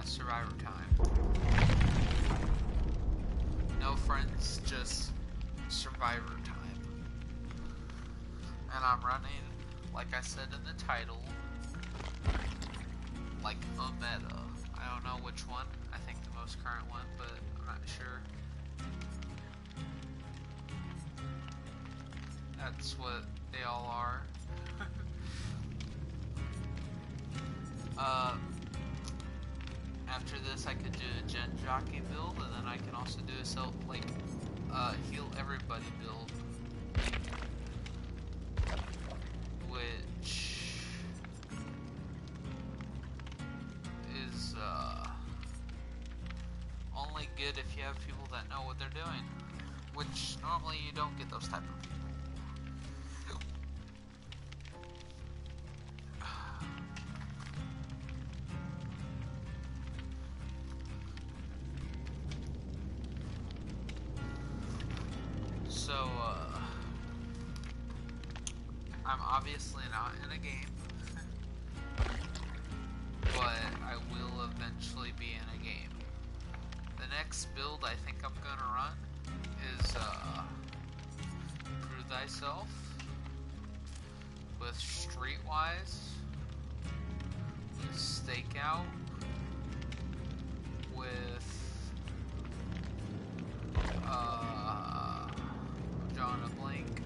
Survivor time. No friends, just Survivor time. And I'm running, like I said in the title, like a meta. I don't know which one. I think the most current one, but I'm not sure. That's what they all are. After this, I could do a gen jockey build, and then I can also do a heal everybody build, which is only good if you have people that know what they're doing, which normally you don't get those type of people. So, I'm obviously not in a game, but I will eventually be in a game. The next build I think I'm gonna run is, Prove Thyself with Streetwise, with Stakeout, with, drawing a blank.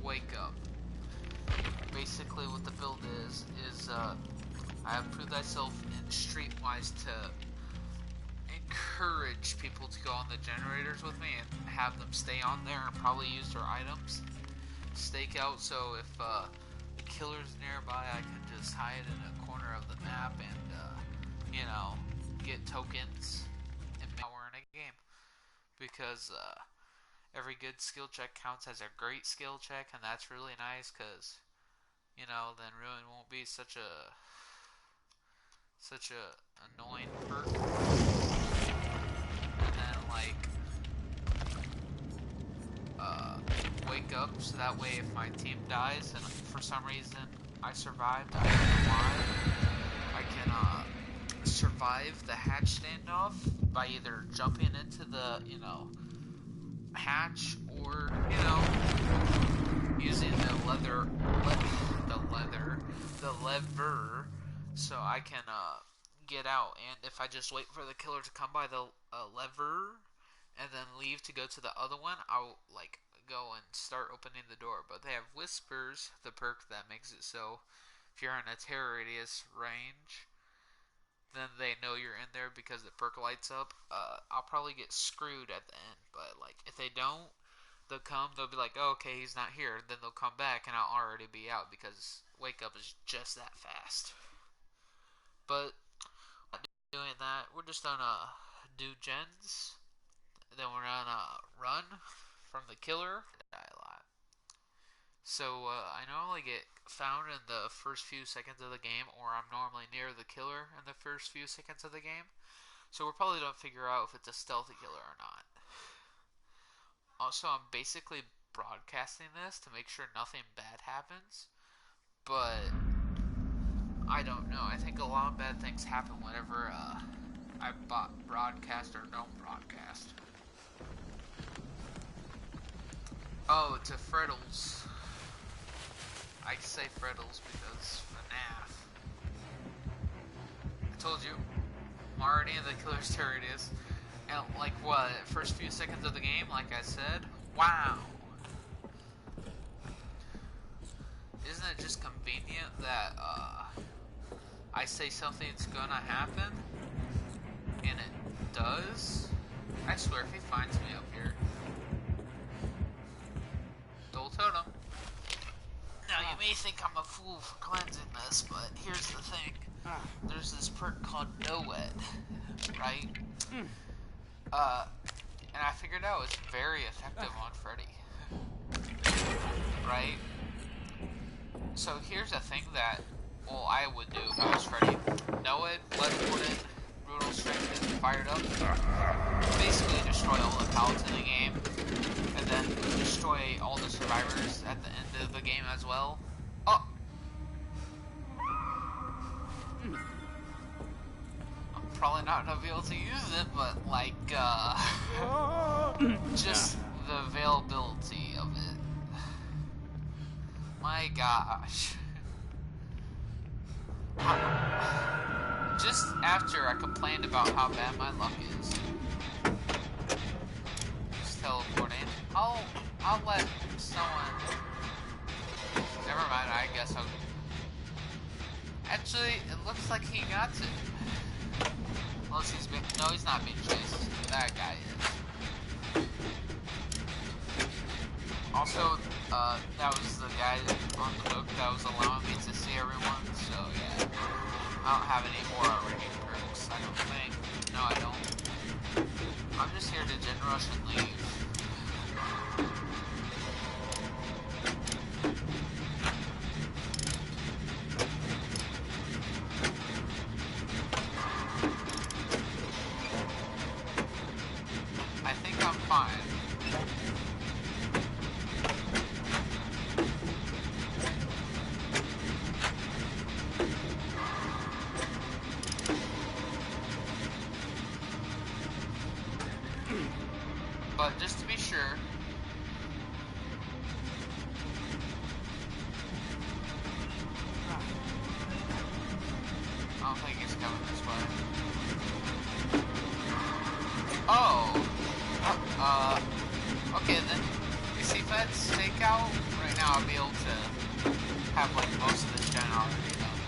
Wake Up. Basically what the build is I have Prove Thyself and Streetwise to encourage people to go on the generators with me and have them stay on there and probably use their items. Stakeout, so if the killer's nearby, I can just hide in a corner of the map and, get tokens and now we're in a game. Because, every good skill check counts as a great skill check, and that's really nice, because, then Ruin won't be such a annoying perk. And then, Wake Up, so that way if my team dies, and for some reason I survived, I don't know why, I can, survive the hatch standoff by either jumping into the, hatch or, using the lever, so I can, get out. And if I just wait for the killer to come by the lever and then leave to go to the other one, I'll, go and start opening the door. But they have Whispers, the perk that makes it so if you're in a terror radius range, then they know you're in there because the perk lights up. I'll probably get screwed at the end, but if they don't, they'll be like, oh, okay, he's not here. Then they'll come back and I'll already be out because Wake Up is just that fast. But not doing that, we're just gonna do gens, then we're gonna run from the killer. Die a lot. So, I normally get found in the first few seconds of the game, or I'm normally near the killer in the first few seconds of the game. So we're probably going to figure out if it's a stealthy killer or not. Also, I'm basically broadcasting this to make sure nothing bad happens. But, I don't know. I think a lot of bad things happen whenever, I broadcast or don't broadcast. Oh, to Freddles. I say Freddles because FNAF. I told you, I'm already in the killer's terror radius. And first few seconds of the game, like I said, wow. Isn't it just convenient that, I say something's gonna happen, and it does? I swear, if he finds me up here. Dole Totem. Now, you may think I'm a fool for cleansing this, but here's the thing. There's this perk called NOED, right? And I figured out it's very effective on Freddy. Right? So here's a thing that, I would do if I was Freddy. NOED, Bloodborne, Brutal Strength is fired up. Basically destroy all the pallets in the game. And then destroy all the survivors at the end of the game as well. Oh! probably not gonna be able to use it, but like, just the availability of it. My gosh. Just after I complained about how bad my luck is. Just teleporting. I'll let someone... Never mind, I guess I'll... Actually, it looks like he got it. Unless he's being... No, he's not being chased. That guy is. Also, that was the guy on the hook that was allowing me to see everyone, so yeah. I don't have any more rating perks, I don't think. No, I don't. I'm just here to gen rush and leave. I think I'm fine. But just to be sure, I don't think he's coming this way. Oh, okay then. You see, if I had stakeout right now, I'd be able to have like most of the gen already done.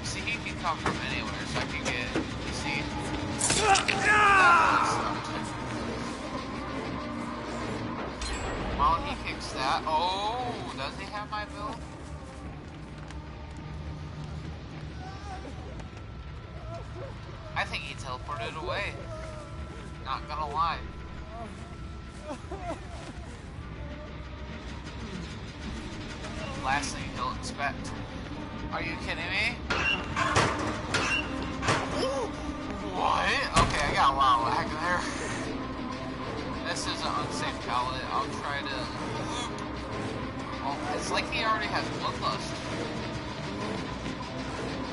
See, he can come from anywhere, so I can get. You see. While he kicks that, oh, does he have my build? I think he teleported away. Not gonna lie. Last thing he'll expect. Are you kidding me? What? Okay, I got a lot of lag there. This is an unsafe pallet. I'll try to... Oh, it's like he already has Bloodlust.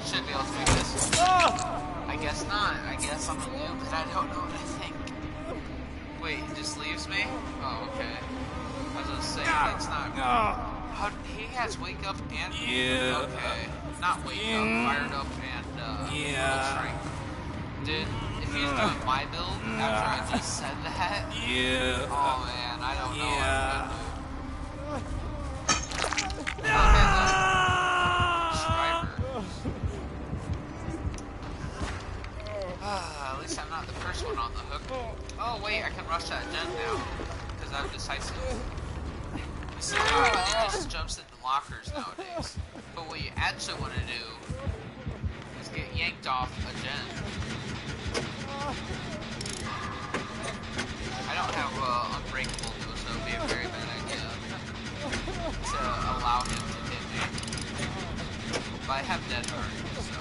Should be able to do this. I guess not. I guess I'm a noob because I don't know what I think. Wait, he just leaves me? Oh, okay. I was gonna say, it's not... How, he has Wake Up and... Yeah. Okay. Not Wake Up, Fired Up and... Yeah. Strength. Dude, if he's doing my build after I just said that, Yeah. oh man, I don't know what I'm gonna do. At least I'm not the first one on the hook. Oh wait, I can rush that gen now, because I'm decisive. You see, everybody just jumps into lockers nowadays. But what you actually want to do is get yanked off a gen. I don't have Unbreakable though, so it would be a very bad idea to allow him to hit me. But I have Dead Hard, so...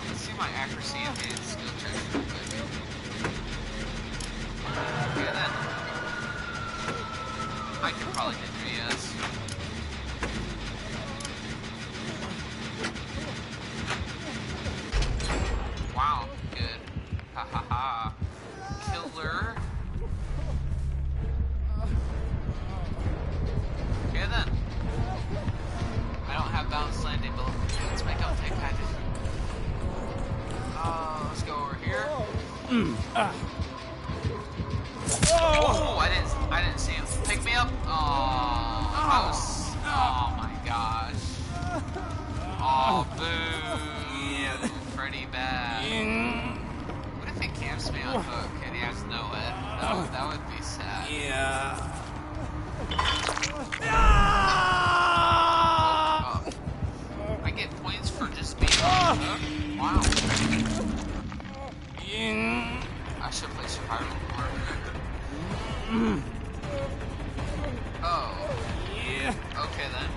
Let's see my accuracy and skill checks real quick. Okay then. I can probably hit 3S. Wow, good. Ha ha ha. Killer. Okay then. I don't have balanced landing, but let's make up take kind of. Let's go over here. Oh, I didn't see him. Pick me up. Oh my gosh. Oh, boo. Yeah, pretty bad. What if he camps me on hook and he has no head? That would be sad. Yeah. I get points for just being on the hook? Wow. I should play survival more. Oh. Yeah. Okay then.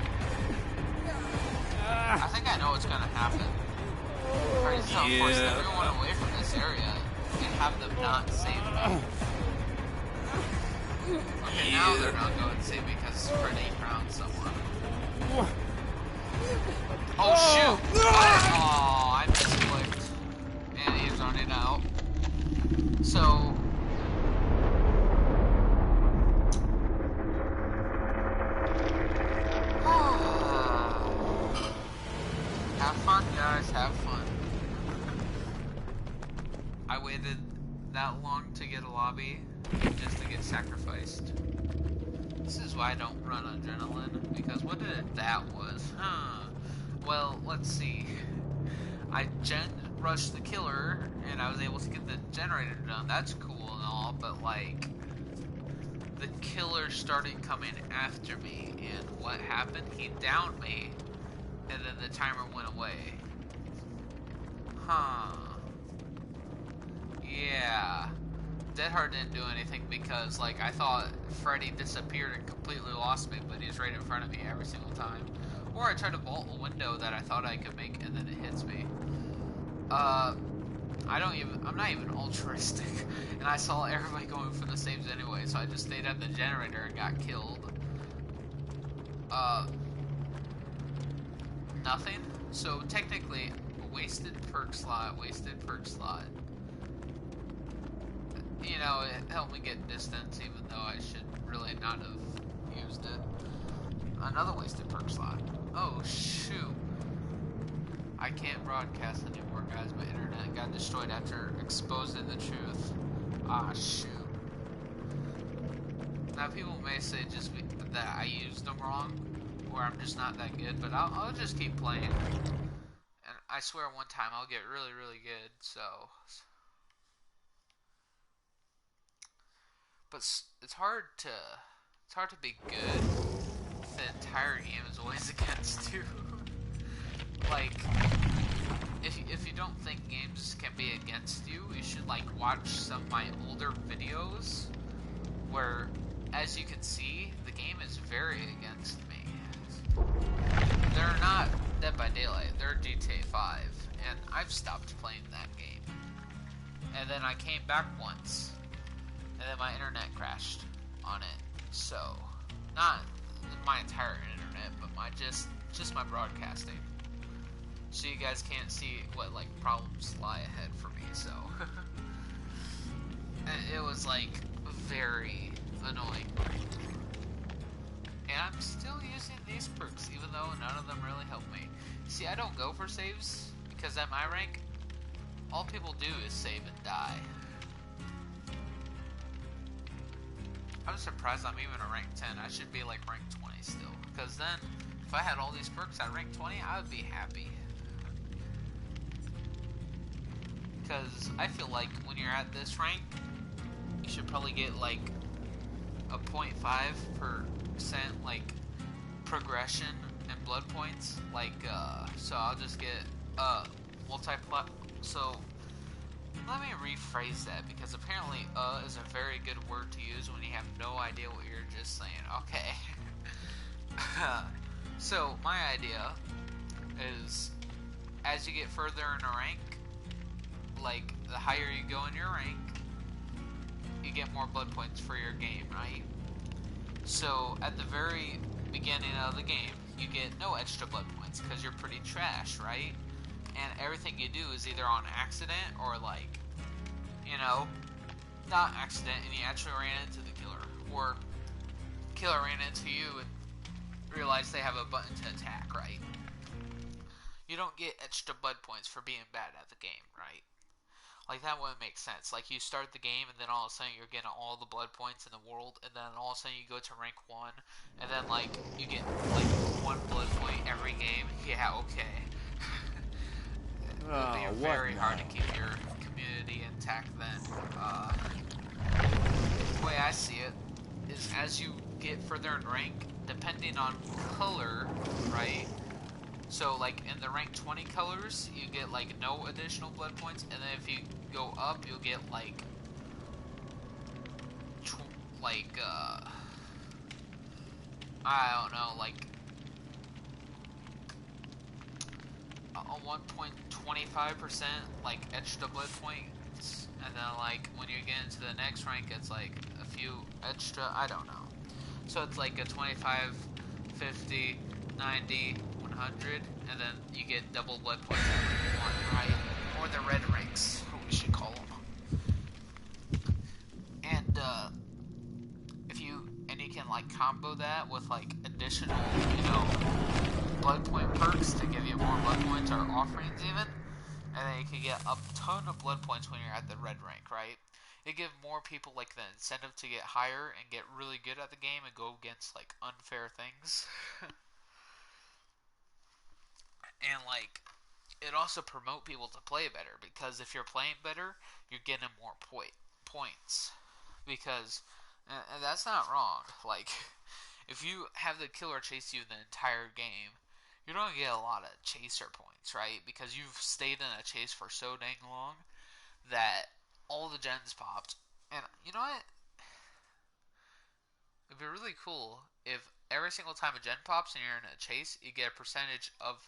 I think I know what's gonna happen. Try to force everyone away from this area and have them not save me. Okay, now they're not going to save me because Freddy found someone. Oh shoot! Oh, I misclicked. And he's running out. So... have fun, guys, have fun. I waited that long to get a lobby just to get sacrificed. This is why I don't run adrenaline, because what did that was? Well, let's see. I rushed the killer, and I was able to get the generator done. That's cool and all, but like, the killer started coming after me, and what happened? He downed me, and then the timer went away. Yeah. Dead Hard didn't do anything because, like, I thought Freddy disappeared and completely lost me, but he's right in front of me every single time. Or I tried to vault a window that I thought I could make, and then it hits me. I'm not even altruistic, and I saw everybody going for the saves anyway, so I just stayed at the generator and got killed. Nothing? So, technically, wasted perk slot. You know, it helped me get distance, even though I should really not have used it. Another wasted perk slot. Oh, shoot. I can't broadcast anymore, guys. My internet got destroyed after exposing the truth. Ah, shoot. Now, people may say that I used them wrong, or I'm just not that good, but I'll just keep playing. And I swear one time I'll get really, really good, so... But it's hard to be good if the entire game is always against you. Like, if you don't think games can be against you, you should like watch some of my older videos where, as you can see, the game is very against me. They're not Dead by Daylight, they're GTA 5, and I've stopped playing that game. And then I came back once, and then my internet crashed on it. So, not my entire internet, but just my broadcasting. So you guys can't see what like problems lie ahead for me. So, it was like very annoying. And I'm still using these perks, even though none of them really help me. See, I don't go for saves because at my rank, all people do is save and die. I'm surprised I'm even a rank 10. I should be like rank 20 still. Because then, if I had all these perks at rank 20, I would be happy. Because I feel like when you're at this rank, you should probably get like a 0.5% like progression in blood points. Like, so I'll just get so let me rephrase that, because apparently is a very good word to use when you have no idea what you're just saying. Okay. So my idea is, as you get further in a rank, like the higher you go in your rank, you get more blood points for your game, right? So at the very beginning of the game, you get no extra blood points because you're pretty trash, right? And everything you do is either on accident or like, you know, not accident and you actually ran into the killer, or killer ran into you and realized they have a button to attack, right? You don't get extra blood points for being bad at the game, right? Like, that wouldn't make sense. Like, you start the game, and then all of a sudden you're getting all the blood points in the world, and then all of a sudden you go to rank 1, and then, like, you get, like, 1 blood point every game. Yeah, okay. It would be very hard to keep your community intact then. The way I see it is, as you get further in rank, depending on color, right? So, like, in the rank 20 colors, you get, like, no additional blood points, and then if you go up, you'll get, like, I don't know, like, a 1.25%, like, extra blood points, and then, like, when you get into the next rank, it's, like, a few extra, I don't know. So it's, like, a 25, 50, 90, 100, and then you get double blood points every one, right? Or the red ranks, what we should call them. And if you can like combo that with like additional, blood point perks to give you more blood points or offerings even, and then you can get a ton of blood points when you're at the red rank, right? It gives more people like the incentive to get higher and get really good at the game and go against like unfair things. And like it also promote people to play better, because if you're playing better, you're getting more points. Because and that's not wrong. Like if you have the killer chase you the entire game, you're going to get a lot of chaser points, right? Because you've stayed in a chase for so dang long that all the gens popped. And you know what? It'd be really cool if every single time a gen pops and you're in a chase, you get a percentage of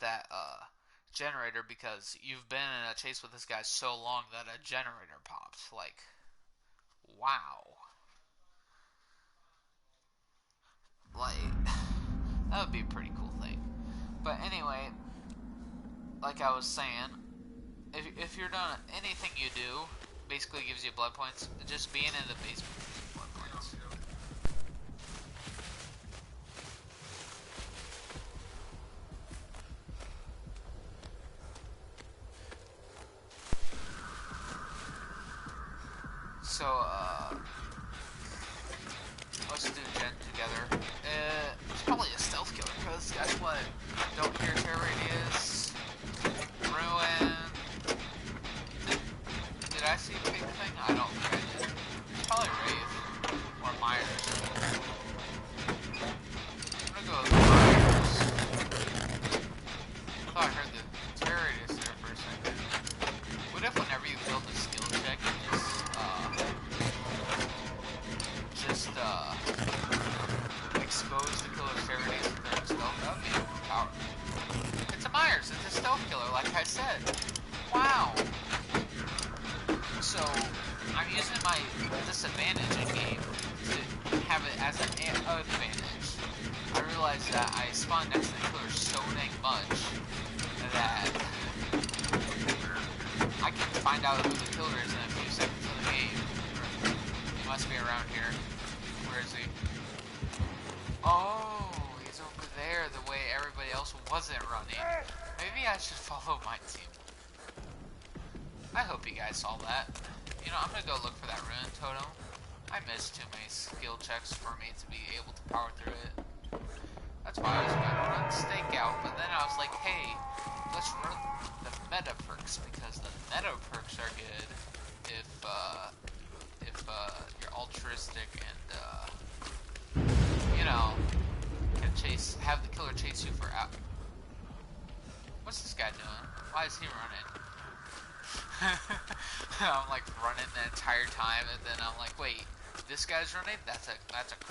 that generator, because you've been in a chase with this guy so long that a generator popped. Like, wow. Like, that would be a pretty cool thing. But anyway, like I was saying, if you're done anything you do, basically gives you blood points. Just being in the basement gives you blood points. So, let's do gen together. It's probably a stealth killer, because guess what? Don't hear terror radius. Ruin. Did I see the big thing? I don't think I did. Probably Wraith. Or Myers. I'm gonna go with Myers. I thought I heard the terror radius there for a second. What if whenever you build a skill check, you just expose the killer's terror radius to their stealth? That would be powerful. It's a Myers. It's a stealth killer, like I said. Wow. So, I'm using my disadvantage in game to have it as an advantage. I realized that I spawned next to the killer so dang much that I can find out who the killer is in a few seconds of the game. He must be around here. Where is he? Oh, he's over there the way everybody else wasn't running. Maybe I should follow my team. I hope you guys saw that. I'm gonna go look for that ruin totem. I missed too many skill checks for me to be able to power through it. That's why I was gonna run stakeout, but then I was like, hey, let's run the meta perks, because the meta perks are good if you're altruistic and can have the killer chase you for out. What's this guy doing? Why is he running? I'm like running the entire time, and then I'm like, wait, this guy's running? That's a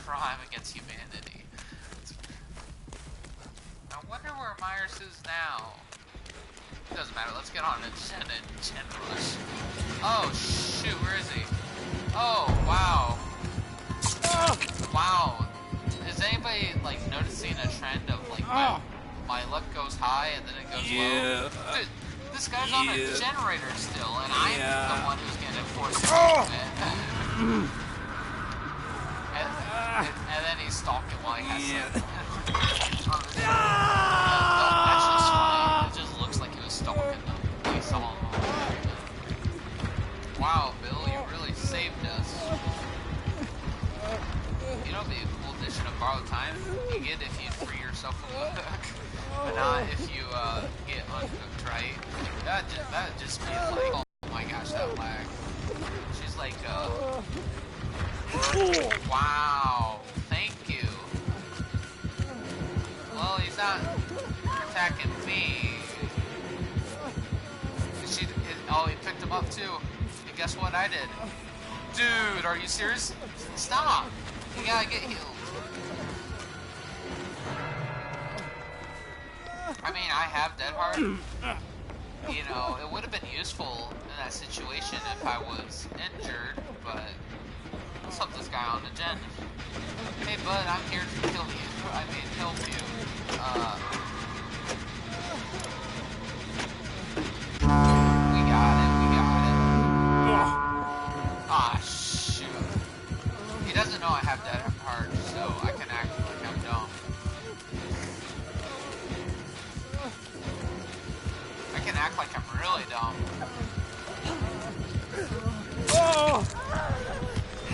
crime against humanity. I wonder where Myers is now. Doesn't matter, let's get on a gen rush. Oh shoot, where is he? Oh wow. Wow. Is anybody like noticing a trend of like my luck goes high and then it goes low? Dude, this guy's on a generator still, and I'm the one who's getting forced to do it. and then he's stalking while he has that's just funny. It just looks like he was stalking them. He saw him. Wow, Bill, you really saved us. You know, it'd be a cool addition of borrowed time. You get if you free yourself from the hook, but not if you get unhooked, right? That'd just be like, oh my gosh, that lag. She's like, wow, thank you. Well, he's not attacking me. Oh, he picked him up too. And guess what I did? Dude, are you serious? Stop! You gotta get healed. I mean, I have Dead Hard. It would have been useful in that situation if I was injured, but let's help this guy on the gen. Hey bud, I'm here to kill you. I mean, help you. We got it. We got it. Ugh. Ah, shoot. He doesn't know I have that heart, so I can act like I'm dumb. I can act like I'm really dumb. Oh.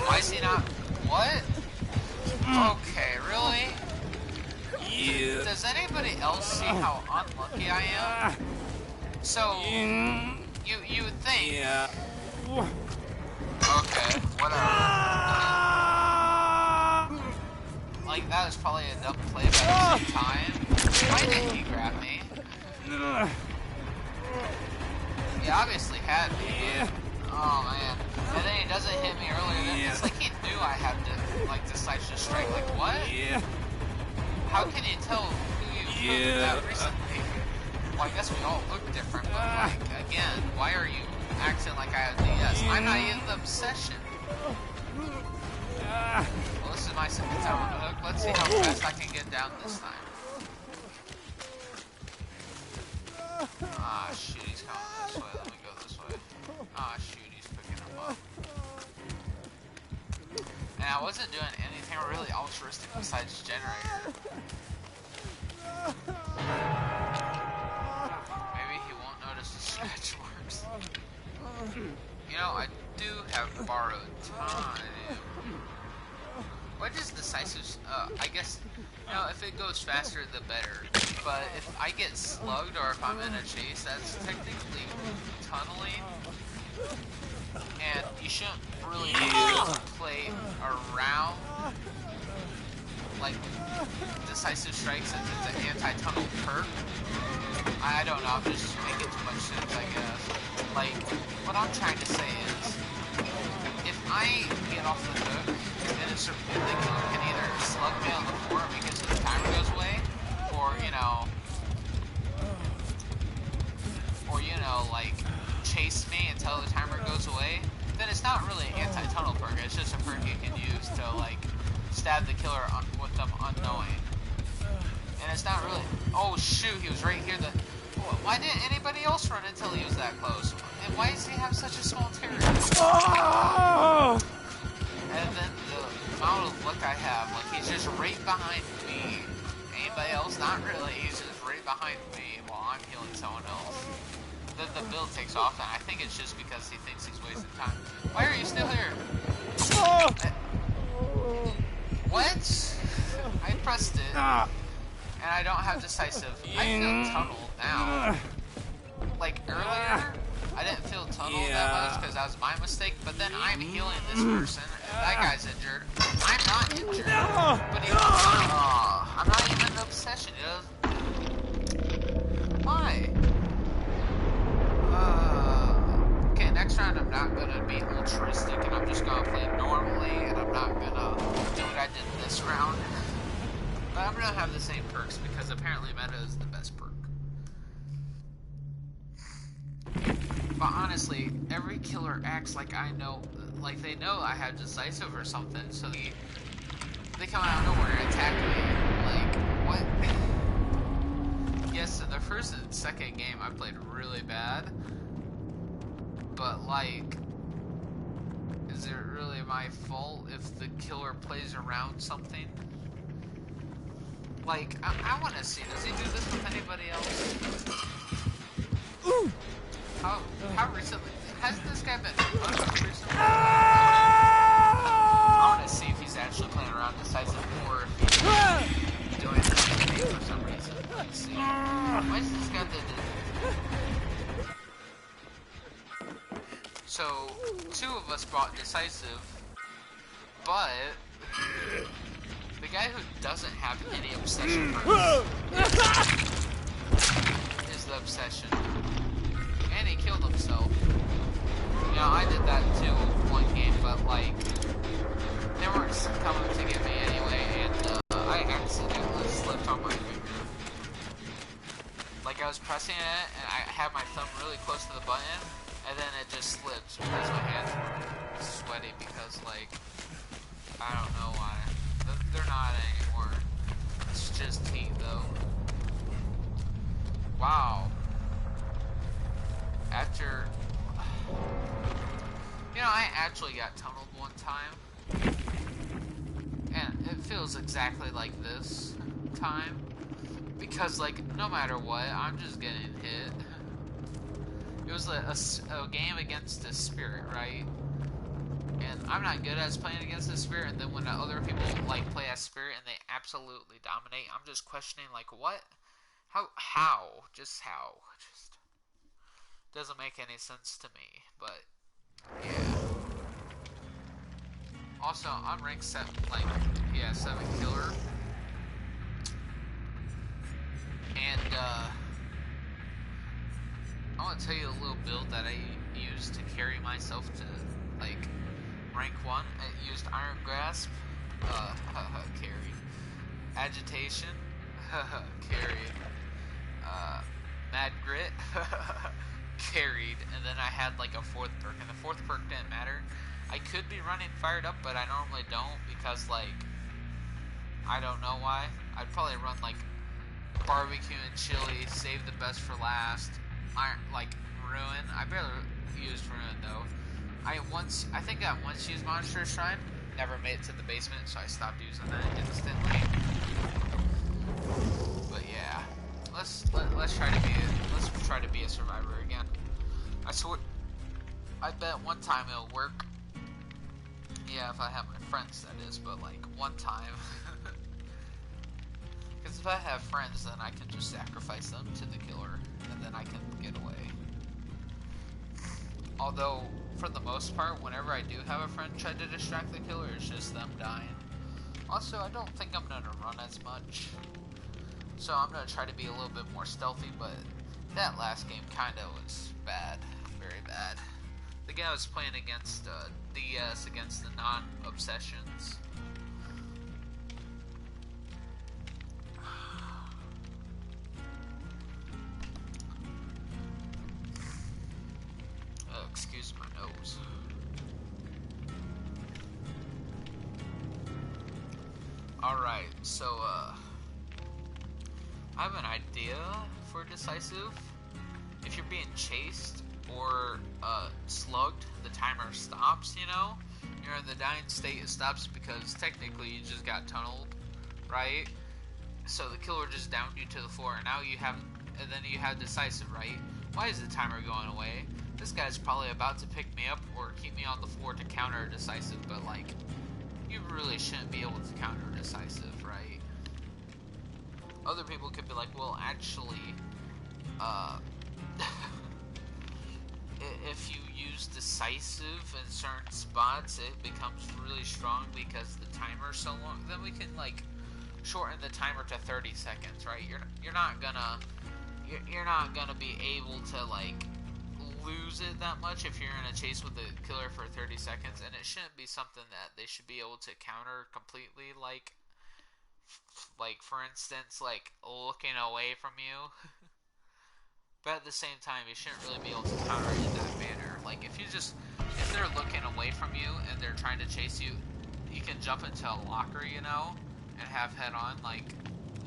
Why is he not? What? Okay, really? Yeah. Does anybody else see how unlucky I am? So, you would think. Yeah. Okay, whatever. Like, that was probably a dumb play, but at the same time, why didn't he grab me? He obviously had me. Yeah. Oh, man. And then he doesn't hit me earlier. Then it's like he knew I had to, like, decide to strike. Like, what? Yeah. How can you tell who you played that recently? Well, I guess we all look different, but, like, again, why are you acting like I have DS? I'm not in the obsession. Well, this is my second time on the hook. Let's see how fast I can get down this time. Ah, shoot, he's coming this way. Let me go this way. Ah, shoot, he's picking him up. And I wasn't doing anything really altruistic besides generator. Maybe he won't notice the scratch marks. You know, I do have borrowed time. What is decisive? I guess, you know, if it goes faster, the better. But if I get slugged or if I'm in a chase, that's technically tunneling. And you shouldn't really play around like decisive strikes since it's an anti-tunnel perk. I don't know, I'm just making too much sense, I guess. Like, what I'm trying to say is, if I get off the hook, then the killer can either slug me on the floor because the timer goes away, or, like, chase me until the timer goes away, then it's not really an anti-tunnel perk, it's just a perk you can use to, like, stab the killer with them unknowing. And it's not really... Oh, shoot, he was right here. Why didn't anybody else run until he was that close? And why does he have such a small territory? And then the amount of luck I have, like, he's just right behind me. Anybody else? Not really. He's just right behind me while I'm healing someone else. Then the build takes off, and I think it's just because he thinks he's wasting time. Why are you still here? What? I pressed it. And I don't have decisive. I feel tunneled now. Like earlier, I didn't feel tunneled that much because that was my mistake. But then I'm healing this person, and that guy's injured. I'm not injured, but he's I'm not even in the obsession. Why? Okay, next round I'm not gonna be altruistic, and I'm just gonna play normally, and I'm not gonna do what I did this round. But I'm gonna have the same perks because apparently meta is the best perk. But honestly, every killer acts like I know, like they know I have decisive or something, so they come out of nowhere and attack me. Like, what? Yes, in the first and second game I played really bad. But like, is it really my fault if the killer plays around something? Like, I want to see, does he do this with anybody else? How recently? Hasn't this guy been buffed recently? I want to see if he's actually playing around decisive or if he's doing this to me for some reason. Let's see. Why is this guy that So, two of us brought decisive, but the guy who doesn't have any obsession is the obsession. And he killed himself. You know, I did that too one game, but like, they weren't coming to get me anyway, and I accidentally slipped on my finger. Like, I was pressing it, and I had my thumb really close to the button, and then it just slipped because my hands were sweaty because, like, I don't know why. They're not anymore. It's just heat though. Wow. After, you know, I actually got tunneled one time, and it feels exactly like this time, because like no matter what, I'm just getting hit. It was a game against a spirit, right? And I'm not good at playing against the spirit, and then when other people like play as spirit and they absolutely dominate, I'm just questioning like what? How? Just how? Just doesn't make any sense to me, but yeah. Also, I'm rank 7, like, yeah, 7 killer. And, I want to tell you a little build that I used to carry myself to, like, rank 1. I used Iron Grasp, carried. Agitation, carried. Mad Grit, carried. And then I had, like, a 4th perk, and the 4th perk didn't matter. I could be running Fired Up, but I normally don't, because, like, I don't know why. I'd probably run, like, Barbecue and Chili, Save the Best for Last, like, Ruin. I barely used Ruin, though. I think I once used Monster Shrine, never made it to the basement, so I stopped using that instantly. But yeah, let's try to be a survivor again. I bet one time it'll work. Yeah, if I have my friends, that is, but like one time. Because if I have friends, then I can just sacrifice them to the killer, and then I can get away. Although, for the most part, whenever I do have a friend try to distract the killer, it's just them dying. Also, I don't think I'm going to run as much. So I'm going to try to be a little bit more stealthy, but that last game kind of was bad. Very bad. The guy was playing against DS, against the non-obsessions. Excuse my nose. Alright, so, I have an idea for decisive. If you're being chased or, slugged, the timer stops, you know? You're in the dying state, it stops because technically you just got tunneled, right? So the killer just downed you to the floor, and then you have decisive, right? Why is the timer going away? This guy's probably about to pick me up or keep me on the floor to counter decisive, but like, you really shouldn't be able to counter decisive, right? Other people could be like, well, actually, if you use decisive in certain spots, it becomes really strong because the timer's so long. Then we can like shorten the timer to 30 seconds, right? You're not gonna be able to like lose it that much if you're in a chase with the killer for 30 seconds, and it shouldn't be something that they should be able to counter completely, like for instance, like looking away from you. But at the same time, you shouldn't really be able to counter it in that manner. Like if they're looking away from you and they're trying to chase you, you can jump into a locker, you know, and have head on, like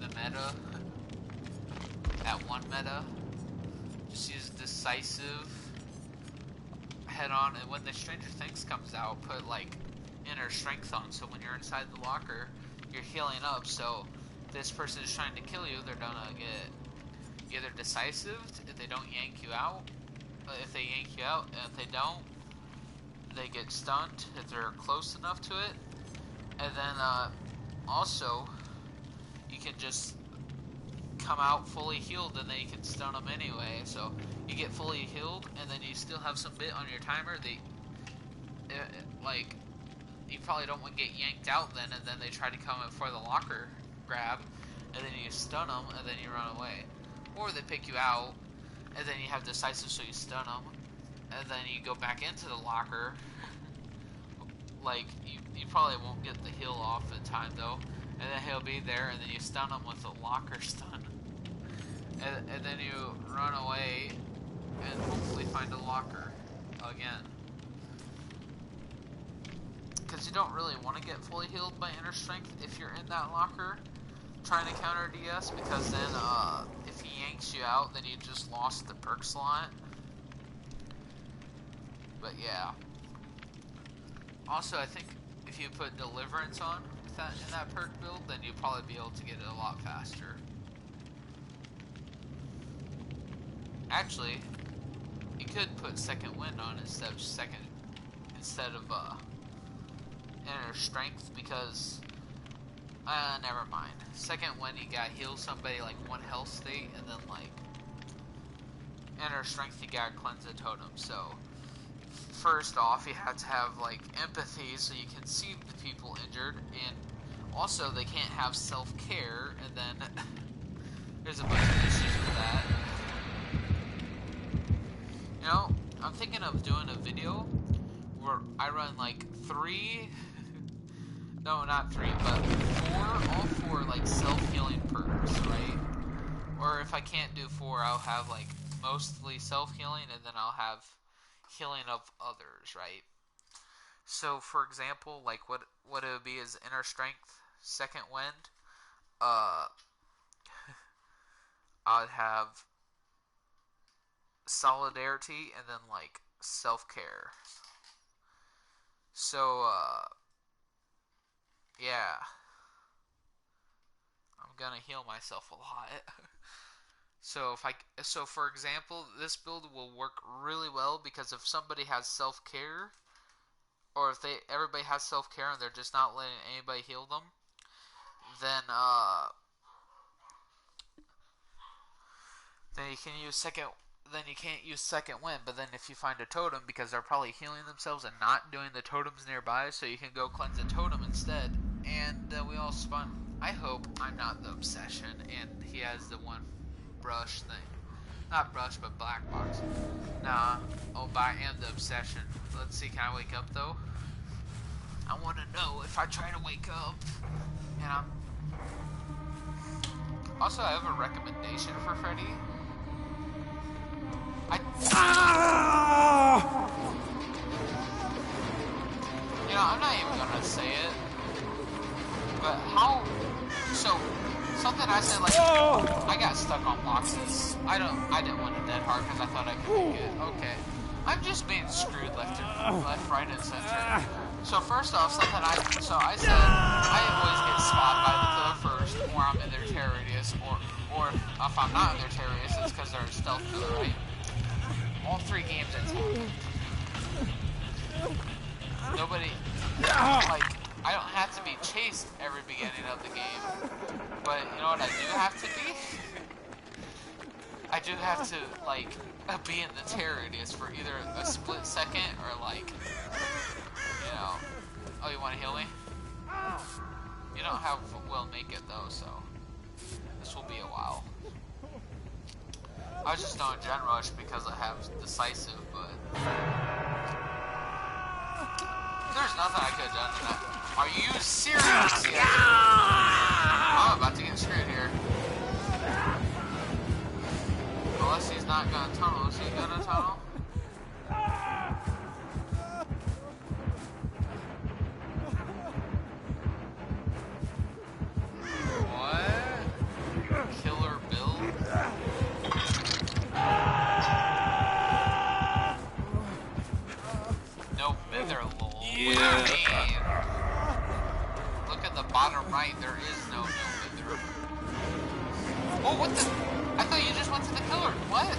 the meta, that one meta. Just use decisive, head on, and when the Stranger Things comes out, put like inner strength on, so when you're inside the locker, you're healing up, so if this person is trying to kill you, they're gonna get either decisive if they don't yank you out, if they yank you out, and if they don't, they get stunned if they're close enough to it. And then also you can just come out fully healed, and then you can stun them anyway. So you get fully healed, and then you still have some bit on your timer. Like, you probably don't want to get yanked out then, and then they try to come in for the locker grab, and then you stun them, and then you run away. Or they pick you out, and then you have decisive, so you stun them, and then you go back into the locker. Like, you probably won't get the heal off in time though, and then he'll be there, and then you stun him with a locker stun, and then you run away and hopefully find a locker again, because you don't really want to get fully healed by inner strength if you're in that locker. trying to counter DS, because then if he yanks you out, then you just lost the perk slot. But yeah. Also, I think if you put Deliverance on in that perk build, then you'll probably be able to get it a lot faster. Actually, you could put Second Wind on instead of Inner Strength, because never mind. Second Wind, you gotta heal somebody like 1 health state, and then like Inner Strength, you gotta cleanse a totem. So first off, you have to have like empathy, so you can see the people injured, and also they can't have self-care, and then there's a bunch of issues with that. You know, I'm thinking of doing a video where I run like 3, no, not 3, but 4, all 4 like self-healing perks, right? Or if I can't do 4, I'll have like mostly self-healing, and then I'll have healing of others, right? So for example, like what it would be is Inner Strength, Second Wind, I'd have Solidarity, and then like self-care. So yeah, I'm gonna heal myself a lot. So for example, this build will work really well, because if somebody has self-care, or if everybody has self-care and they're just not letting anybody heal them, then you can use you can't use Second Wind. But then if you find a totem, because they're probably healing themselves and not doing the totems nearby, so you can go cleanse a totem instead, and we all spawn. I hope I'm not the Obsession and he has the one brush thing. Not brush, but black box. Nah. Oh, but I am the Obsession. Let's see, can I wake up though? I want to know if I try to wake up. And also, I have a recommendation for Freddy. You know, I'm not even gonna say it. But how... So, something I said, like, I got stuck on boxes. I didn't want a dead heart because I thought I could make it. Okay. I'm just being screwed left, right, and center. So first off, I said I always get spotted by the killer first, or I'm in their terror radius, or if I'm not in their terror radius, it's because they're a stealth killer, right? All 3 games it's nobody, like, I don't have to be chased every beginning of the game, but you know what I do have to be? I do have to, like, be in the terror radius for either a split second or, like, you know. Oh, you want to heal me? You don't have Will Make It, though, so this will be a while. I was just doing Gen Rush because I have Decisive, but there's nothing I could have done tonight. Are you serious? I'm about to get screwed here. Unless he's not gonna tunnel. Is he gonna tunnel? What? Killer Bill? No mither, lol. Yeah. What do you mean? Look at the bottom right, there is no mither. Oh, what the? I thought you just went to the killer. What?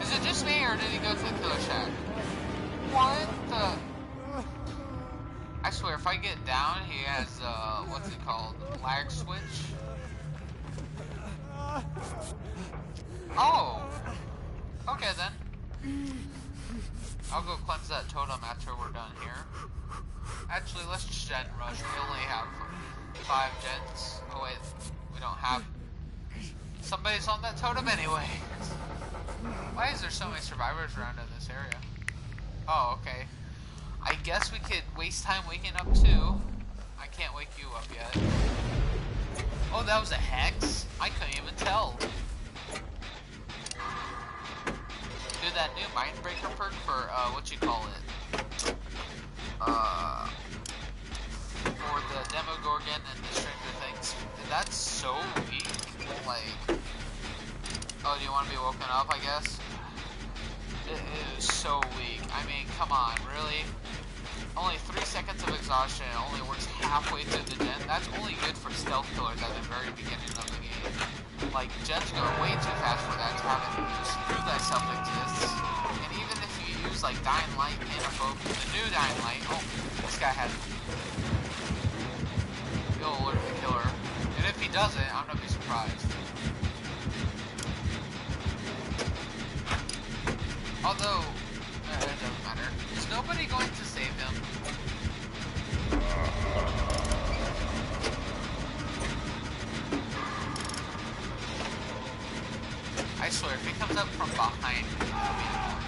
Is it just me, or did he go to the killer shack? What the? I swear, if I get down, he has, what's it called? Lag switch? Oh! Okay then. I'll go cleanse that totem after we're done here. Actually, let's just gen rush. We only have 5 gens. Oh wait, we don't have... Somebody's on that totem anyway. Why is there so many survivors around in this area? Oh, okay. I guess we could waste time waking up too. I can't wake you up yet. Oh, that was a hex? I couldn't even tell. Do that new Mindbreaker perk for, what you call it? For the Demogorgon and the Stranger Things That's so weak. Like, oh, do you want to be woken up, I guess? It is so weak. I mean, come on, really? Only 3 seconds of exhaustion, it only works halfway through the gen. That's only good for stealth killers at the very beginning of the game. Like, gens go way too fast for that to have it just prove that self exists. And even if you use, like, Dying Light and the new Dying Light, oh, this guy has... He'll alert the killer. And if he doesn't, I'm gonna be surprised. Although, it doesn't matter. Is nobody going to save him? I swear, if he comes up from behind me, that'll be annoying.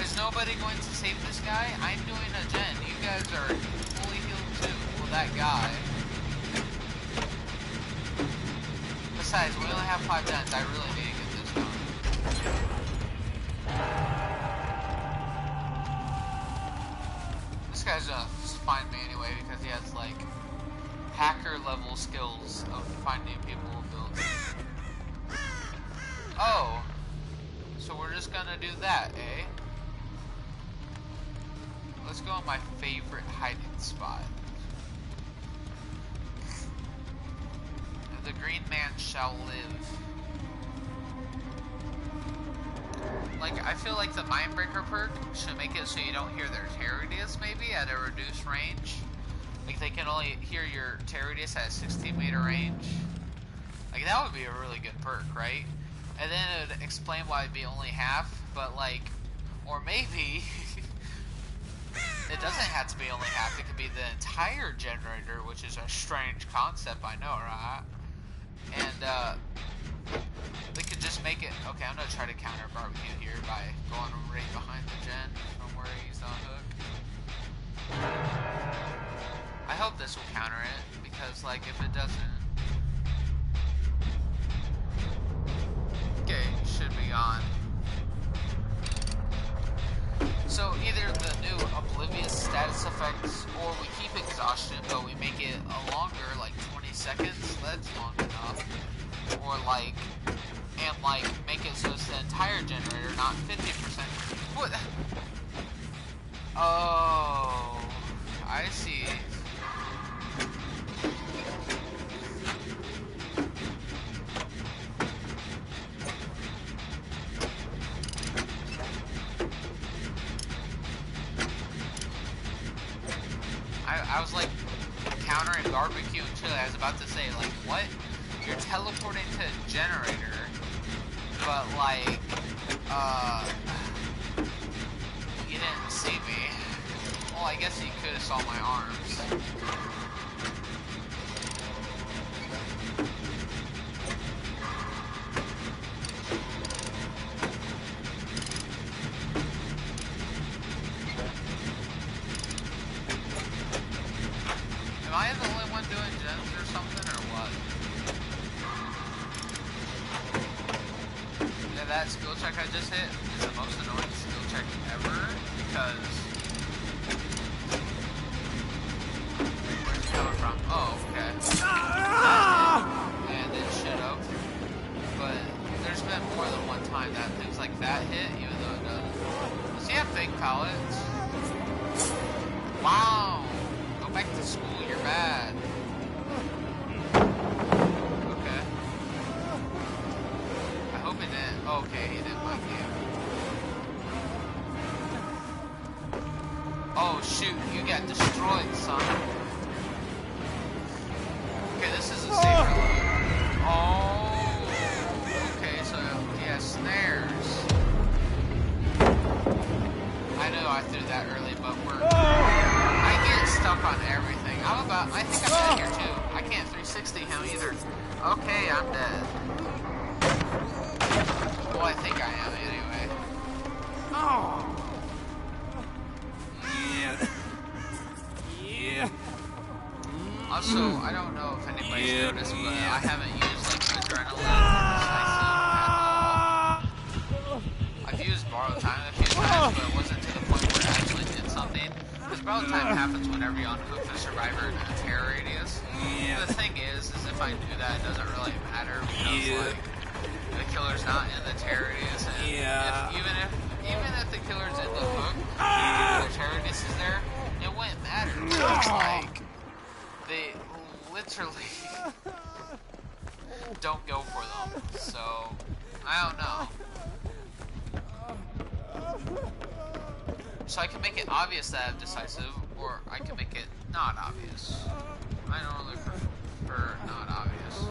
Is nobody going to save this guy? I'm doing a gen. You guys are fully healed too. Well, that guy. Besides, we only have 5 gens. I really need to get this done. This guy's gonna find me anyway because he has like hacker level skills of finding people who build. Oh, so we're just gonna do that, eh? Let's go on my favorite hiding spot. The green man shall live. Like, I feel like the Mindbreaker perk should make it so you don't hear their terror radius, maybe, at a reduced range. Like, they can only hear your terror radius at a 16-meter range. Like, that would be a really good perk, right? And then it would explain why it'd be only half, but, like, or maybe... it doesn't have to be only half, it could be the entire generator, which is a strange concept, I know, right? And, we could just make it... Okay, I'm gonna try to counter barbecue here by going right behind the gen from where he's on hook. I hope this will counter it, because, like, if it doesn't... Okay, should be on. So, either the new Oblivious status effects, or we keep exhaustion, but we make it a longer, like 20 seconds, that's long enough. Or like, and like, make it so it's the entire generator, not 50%. What? Oh, I see. I was like countering barbecue and chili. I was about to say, like, what? You're teleporting to a generator, but like, you didn't see me. Well, I guess you could have saw my arms. Am I the only one doing gens or something, or what? Yeah, that skill check I just hit is the most annoying skill check ever, because... Where's it coming from? Oh, okay. And it should've. But there's been more than one time that things like that hit, even though it doesn't. Does he have fake pallets? Wow! Go back to school, you're bad. Okay. I hope it didn't. Oh, okay, he didn't like you. Oh, shoot, you got destroyed, son. Okay, this is a safer load. Oh, okay, so he has snares. I know I threw that early, but I get stuck on everything. I think I'm dead here too. I can't 360 him either. Okay, I'm dead. Well, I think I am anyway. Oh. Yeah. Also, I don't know if anybody's noticed, but I haven't used like adrenaline or decisive at all. I've used borrowed time a few times, but it wasn't to the point where it actually did something. Because Because battle time happens whenever you unhook the survivor in a terror radius. Yeah. The thing is if I do that, it doesn't really matter because like the killer's not in the terror radius, and even if the killer's in the hook, the terror radius is there, it wouldn't matter. It's like they literally don't go for them. So I don't know. So I can make it obvious that I have decisive, or I can make it not obvious. I normally prefer not obvious.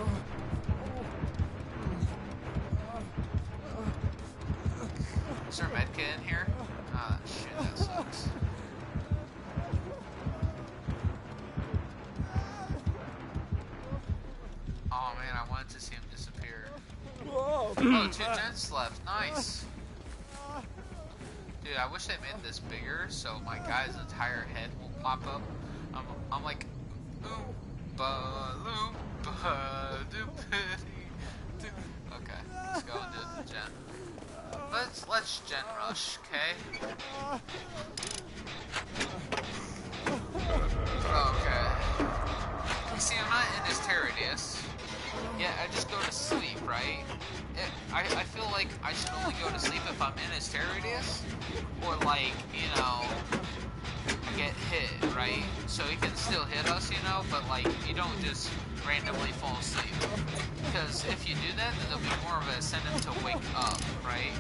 Is there a medkit in here? Ah, shit, that sucks. Oh man, I wanted to see him disappear. Oh, 2 gens left. Nice. Dude, I wish they made this bigger so my guy's entire head will pop up. I'm like, Oompa Loompa doopity. Okay, let's go and do the gen. Let's gen rush, okay? Okay. See, I'm not in his terror radius. Yeah, I just go to sleep, right? I feel like I should only go to sleep if I'm in his terror radius, or like, you know, get hit, right? So he can still hit us, you know, but like, you don't just randomly fall asleep. Because if you do that, then there'll be more of an incentive to wake up, right?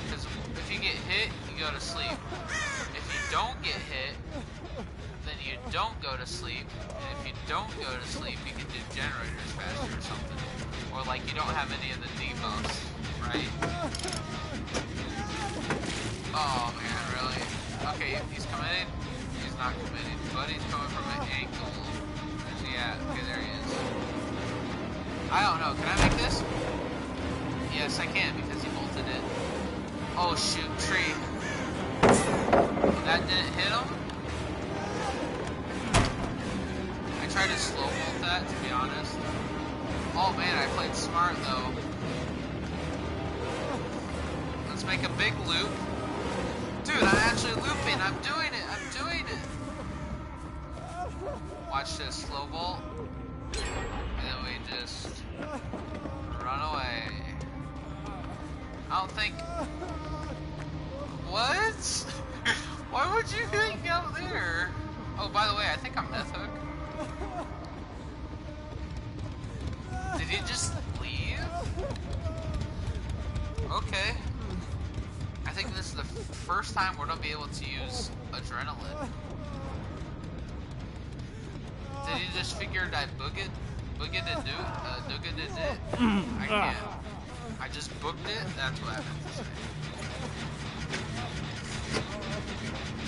Because if you get hit, you go to sleep. If you don't get hit, then you don't go to sleep, and if you don't go to sleep, you can do generators faster or something. Or like you don't have any of the debuffs, right? Oh man, really? Okay, he's committed? He's not committed, but he's coming from an angle. Where's he at? Okay, there he is. I don't know, can I make this? Yes, I can, because he bolted it. Oh shoot, tree. That didn't hit him? I tried to slow bolt that, to be honest. Oh man, I played smart though. Let's make a big loop. Dude, I'm actually looping. I'm doing it. I'm doing it. Watch this, slow bolt. And then we just run away. I don't think... What? Why would you hang out there? Oh, by the way, I think I'm Death Hook. Did he just leave? Okay. I think this is the first time we're gonna be able to use adrenaline. Did he just figure I booked it and do it? I can't. I just booked it? That's what I meant to say.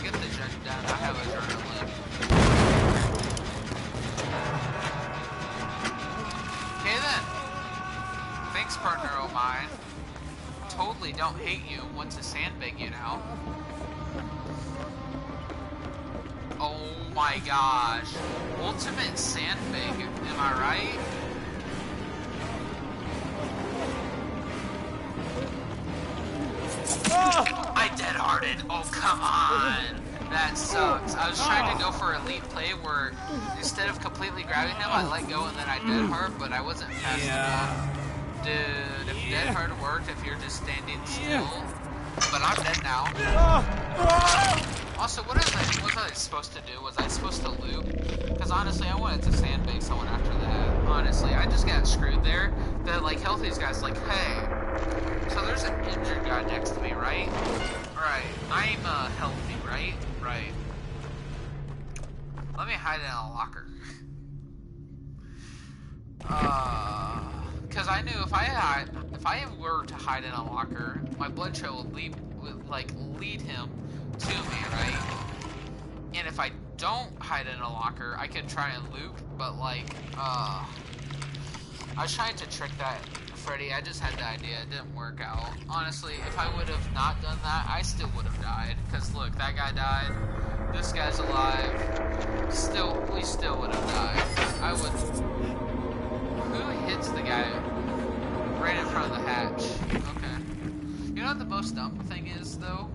Get the jet down, I have adrenaline. Okay then. Thanks, partner o' mine. Totally don't hate you and want to sandbag you now. Oh my gosh. Ultimate sandbag, am I right? I dead-hearted. Oh, come on. That sucks. I was trying to go for elite play where instead of completely grabbing him, I let go and then I dead-hard, but I wasn't fast enough. Dude, if dead-hard worked, if you're just standing still. But I'm dead now. Also, what was I supposed to do? Was I supposed to loop? Because honestly, I wanted to sandbag someone after that. Honestly, I just got screwed there. The like healthy guy's like, hey, so there's an injured guy next to me, right? Right. I'm healthy, right? Right. Let me hide in a locker. Because I knew if I were to hide in a locker, my blood trail would lead him to me, right? And if I don't hide in a locker, I could try and loop, but like, I was trying to trick that Freddy. I just had the idea. It didn't work out. Honestly, if I would have not done that, I still would have died. Because look, that guy died. This guy's alive. We still would have died. I would... Who hits the guy right in front of the hatch? Okay. You know what the most dumb thing is, though?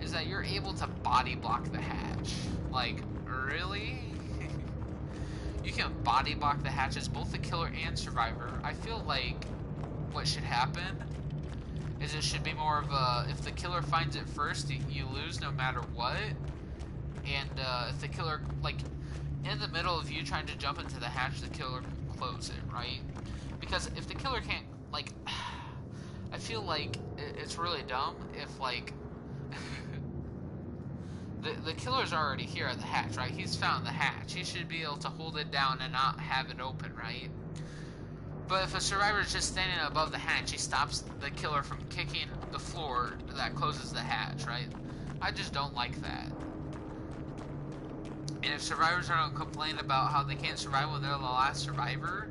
Is that you're able to body block the hatch. like, really? You can body block the hatches, both the killer and survivor. I feel like what should happen is it should be more of a, if the killer finds it first, you lose no matter what. And if the killer, like, in the middle of you trying to jump into the hatch, the killer can close it, right? Because if the killer can't, like, I feel like it's really dumb if, like, the killer's already here at the hatch, right? He's found the hatch. He should be able to hold it down and not have it open, right? But if a survivor is just standing above the hatch, he stops the killer from kicking the floor that closes the hatch, right? I just don't like that. And if survivors are going to complain about how they can't survive when they're the last survivor,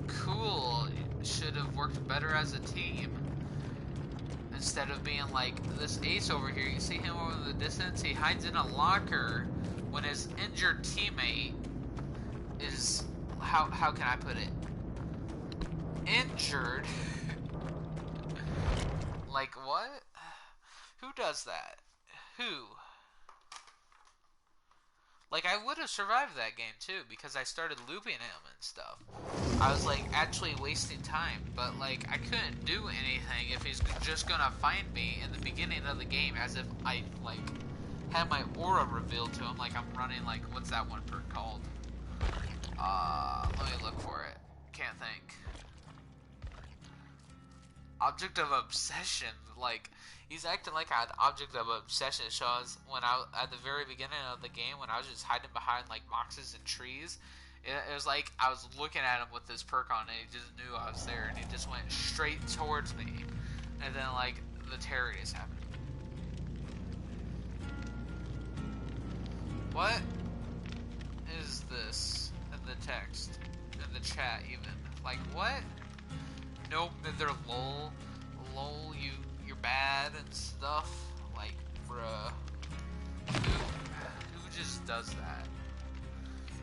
cool. Should have worked better as a team. Instead of being like this ace over here, you see him over the distance, he hides in a locker when his injured teammate is, how can I put it? Injured? Like what? Who does that? Who? Like, I would have survived that game, too, because I started looping him and stuff. I was, like, actually wasting time, but, like, I couldn't do anything if he's just gonna find me in the beginning of the game as if I, like, had my aura revealed to him, like I'm running, like, what's that one perk called? Let me look for it. Can't think. Object of Obsession, like, he's acting like I had Object of Obsession. So I was, when I, at the very beginning of the game, when I was just hiding behind, like, boxes and trees, it was like I was looking at him with this perk on, and he just knew I was there, and he just went straight towards me, and then, like, the terrorists happened. What is this in the text, in the chat even? Like, what? Nope, they're lol, you're bad and stuff. Like, bruh, who just does that?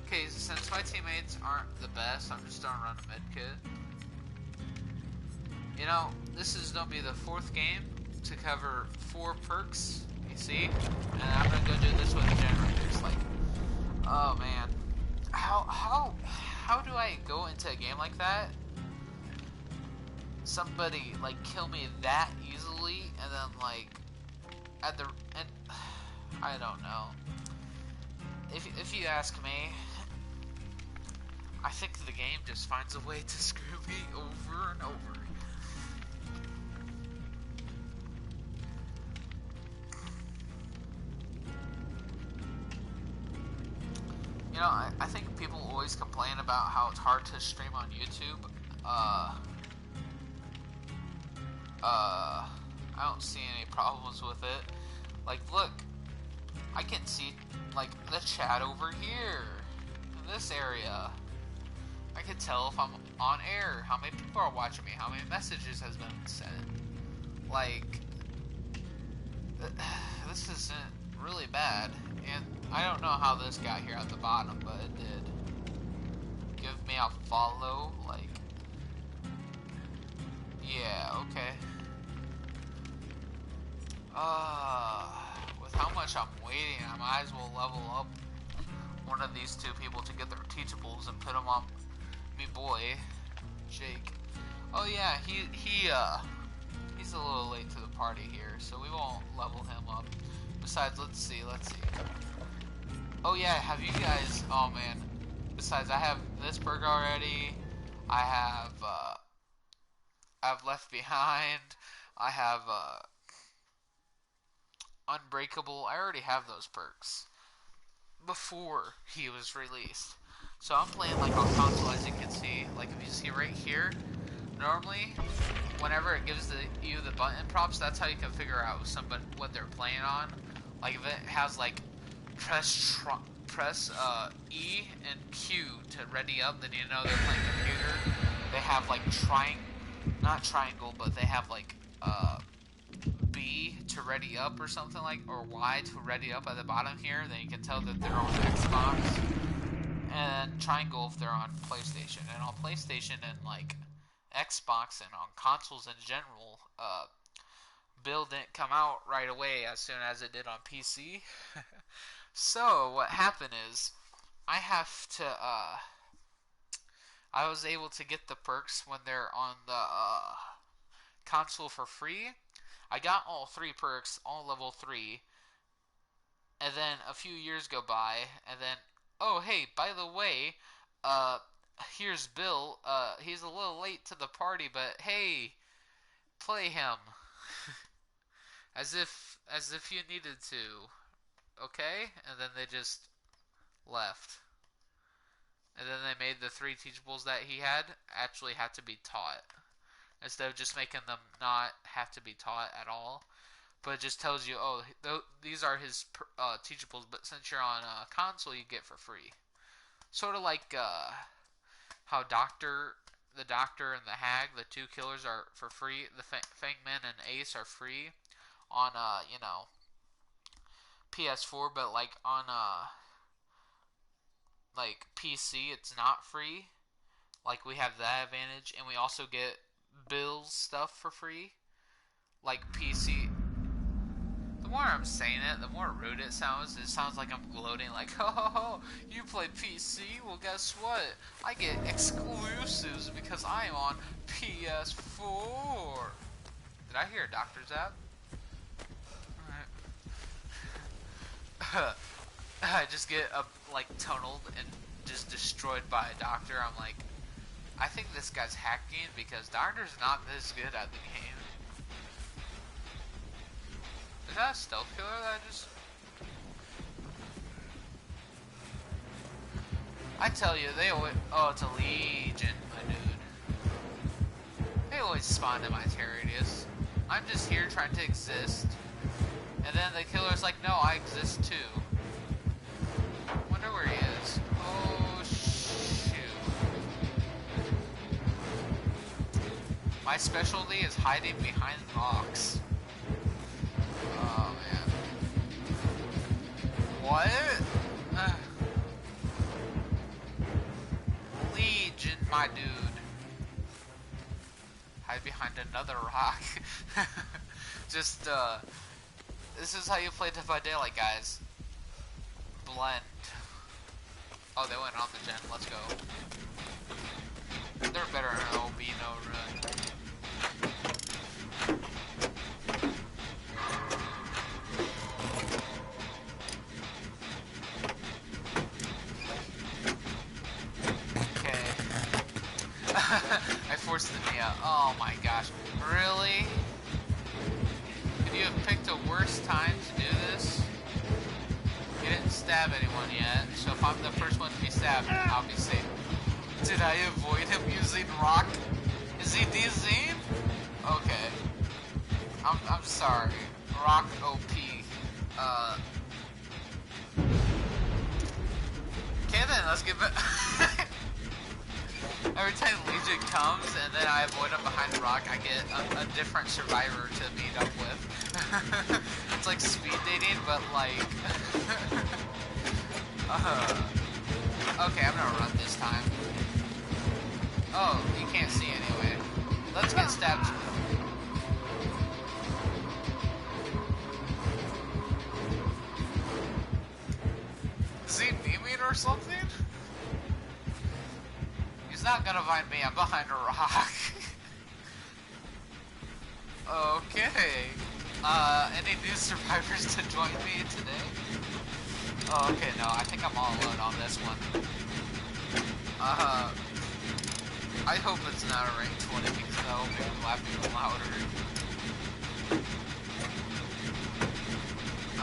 Okay, since my teammates aren't the best, I'm just gonna run a medkit. You know, this is gonna be the 4th game to cover 4 perks. You see, and I'm gonna go do this with the generators. Like, oh man, how do I go into a game like that? Somebody, like, kill me that easily, and then, like, at the end, I don't know. If you ask me, I think the game just finds a way to screw me over and over. You know, I think people always complain about how it's hard to stream on YouTube. I don't see any problems with it. Like, look, I can see, like, the chat over here, in this area. I can tell if I'm on air, how many people are watching me, how many messages has been sent. Like, this isn't really bad, and I don't know how this got here at the bottom, but it did. Give me a follow, like, yeah, okay. With how much I'm waiting, I might as well level up one of these 2 people to get their teachables and put them on me boy, Jake. Oh yeah, he's a little late to the party here, so we won't level him up. Besides, let's see. Oh yeah, have you guys, oh man, besides I have this perk already, I have Left Behind, I have, Unbreakable. I already have those perks before he was released. So I'm playing, like, on console, as you can see. Like, if you see right here, normally, whenever it gives you the button prompts, that's how you can figure out somebody, what they're playing on. Like, if it has, like, press E and Q to ready up, then you know they're playing computer. They have, like, not triangle, but they have, like, B to ready up or something, like, or Y to ready up at the bottom here, then you can tell that they're on Xbox, and triangle if they're on PlayStation. And on PlayStation and, like, Xbox and on consoles in general, Bill didn't come out right away as soon as it did on PC. So what happened is I was able to get the perks when they're on the console for free. I got all 3 perks, all level 3, and then a few years go by, and then, oh hey, by the way, uh, here's Bill. He's a little late to the party, but hey, play him. As if you needed to, okay? And then they just left. And then they made the 3 teachables that he had actually have to be taught, instead of just making them not have to be taught at all. But it just tells you, oh, these are his teachables, but since you're on a console, you get for free. Sort of like how the Doctor and the Hag, the 2 killers, are for free. The Fangman and Ace are free on PS4, but like on like PC, it's not free. Like, we have that advantage, and we also get Bill's stuff for free. Like PC. The more I'm saying it, the more rude it sounds. It sounds like I'm gloating, like, ho ho ho, you play PC? Well, guess what? I get exclusives because I'm on PS4. Did I hear a Dr. Zap? Alright. I just get like tunneled and just destroyed by a doctor. I'm like, I think this guy's hacking because Doctor's not this good at the game. Is that a stealth killer that I just... I tell you, they always... Oh, it's a Legion, my dude. They always spawn in my radius. I'm just here trying to exist. And then the killer's like, no, I exist too. Wonder where he is. Oh, shoot. My specialty is hiding behind rocks. Oh, man. What? Legion, my dude. Hide behind another rock. Just, this is how you play Dead by Daylight, guys. Blend. Oh, they went on the gen. Let's go. They're better in OB, no run. Okay. I forced the Mia. Oh my gosh. Really? Could you have picked a worse time to do this? You didn't stab anyone yet, so if I'm the first one to be stabbed, I'll be safe. Did I avoid him using rock? Is he DZ'd? Okay. I'm sorry. Rock OP. Okay then, let's get back. Every time Legion comes and then I avoid him behind the rock, I get a different survivor to meet up with. It's like speed dating, but like... Okay, I'm gonna run this time. Oh, you can't see anyway. Let's get stabbed. Is he beaming or something? He's not gonna find me, I'm behind a rock. Okay. Any new survivors to join me today? Oh, okay, no, I think I'm all alone on this one. I hope it's not a rank 20 because that will make me laugh even louder.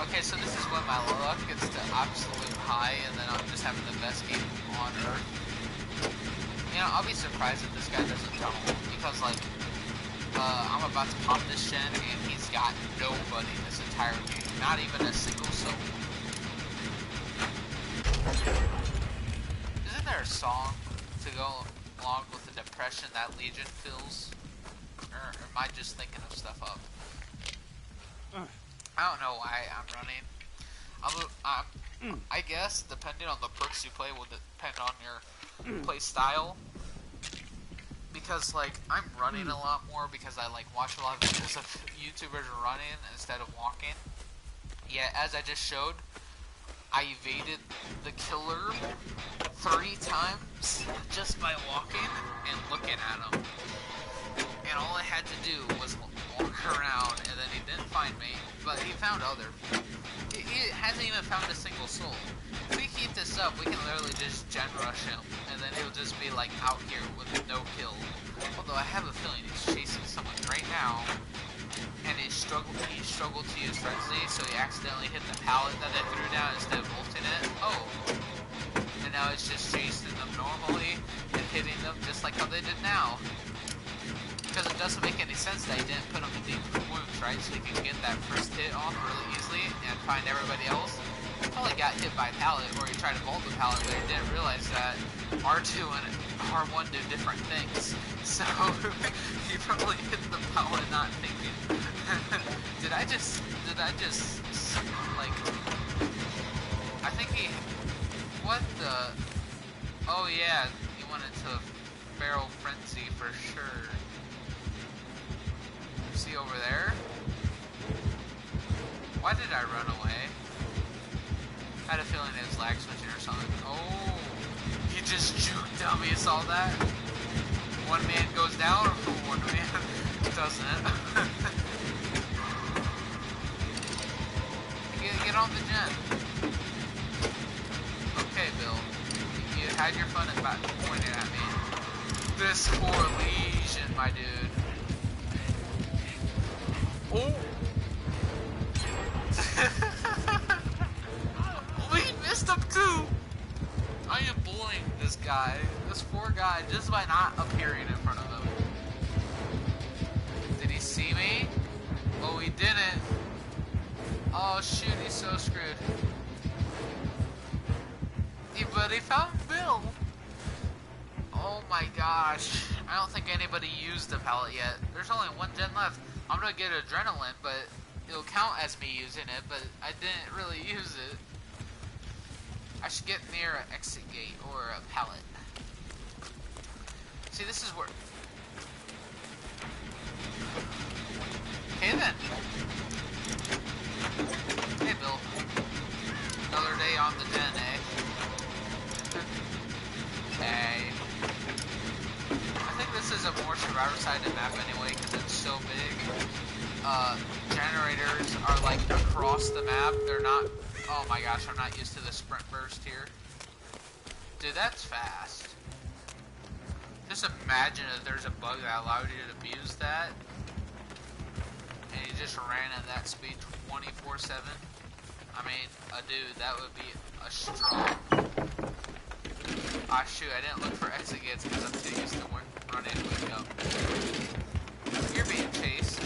Okay, so this is when my luck gets to absolute high and then I'm just having the best game on Earth. You know, I'll be surprised if this guy doesn't tunnel because, like, I'm about to pop this gen and he's got nobody this entire game. Not even a single soul. Isn't there a song to go along with the depression that Legion feels? Or am I just thinking of stuff up? I don't know why I'm running. I guess depending on the perks you play will depend on your play style. because like I'm running a lot more because I like watch a lot of videos of YouTubers running instead of walking. Yeah, as I just showed, I evaded the killer 3 times just by walking and looking at him. And all I had to do was walk around, and then he didn't find me, but he found other. He hasn't even found a single soul. If we keep this up, we can literally just gen rush him, and then he'll just be like out here with no kill. Although I have a feeling he's chasing someone right now, and he struggled to use frenzy, so he accidentally hit the pallet that I threw down instead of ulting it. Oh, and now it's just chasing them normally and hitting them just like how they did now. Because it doesn't make any sense that he didn't put him in deep wounds, right? So he can get that first hit off really easily and find everybody else. He probably got hit by a pallet, or he tried to vault the pallet, but he didn't realize that R2 and R1 do different things. So he probably hit the pallet not thinking. Did I just like, I think he, what the, oh yeah, he went into Feral Frenzy for sure. See over there? Why did I run away? I had a feeling it was lag switching or something. Oh, he just juked dummy, saw that? One man goes down, or one man doesn't. Get on the gen. Okay, Bill. You had your fun at pointing at me. This poor Legion, my dude. Oh! We missed him too! I am bullying this guy, this poor guy, just by not appearing in front of him. Did he see me? Oh, he didn't. Oh shoot, he's so screwed. But he found Bill. Oh my gosh. I don't think anybody used the pallet yet. There's only 1 gen left. I'm gonna get adrenaline, but it'll count as me using it, but I didn't really use it. I should get near an exit gate or a pallet. See, this is where... Okay then. Hey Bill. Another day on the den, eh? Hey. I think this is a more survivor-sided map anyway, because it's so big. Generators are like across the map. They're not... Oh my gosh, I'm not used to the sprint burst here. Dude, that's fast. Just imagine if there's a bug that allowed you to abuse that. And you just ran at that speed 24/7. I mean, dude, that would be a strong... Ah, shoot, I didn't look for exit gates because I'm too used to running quick up. You're being chased.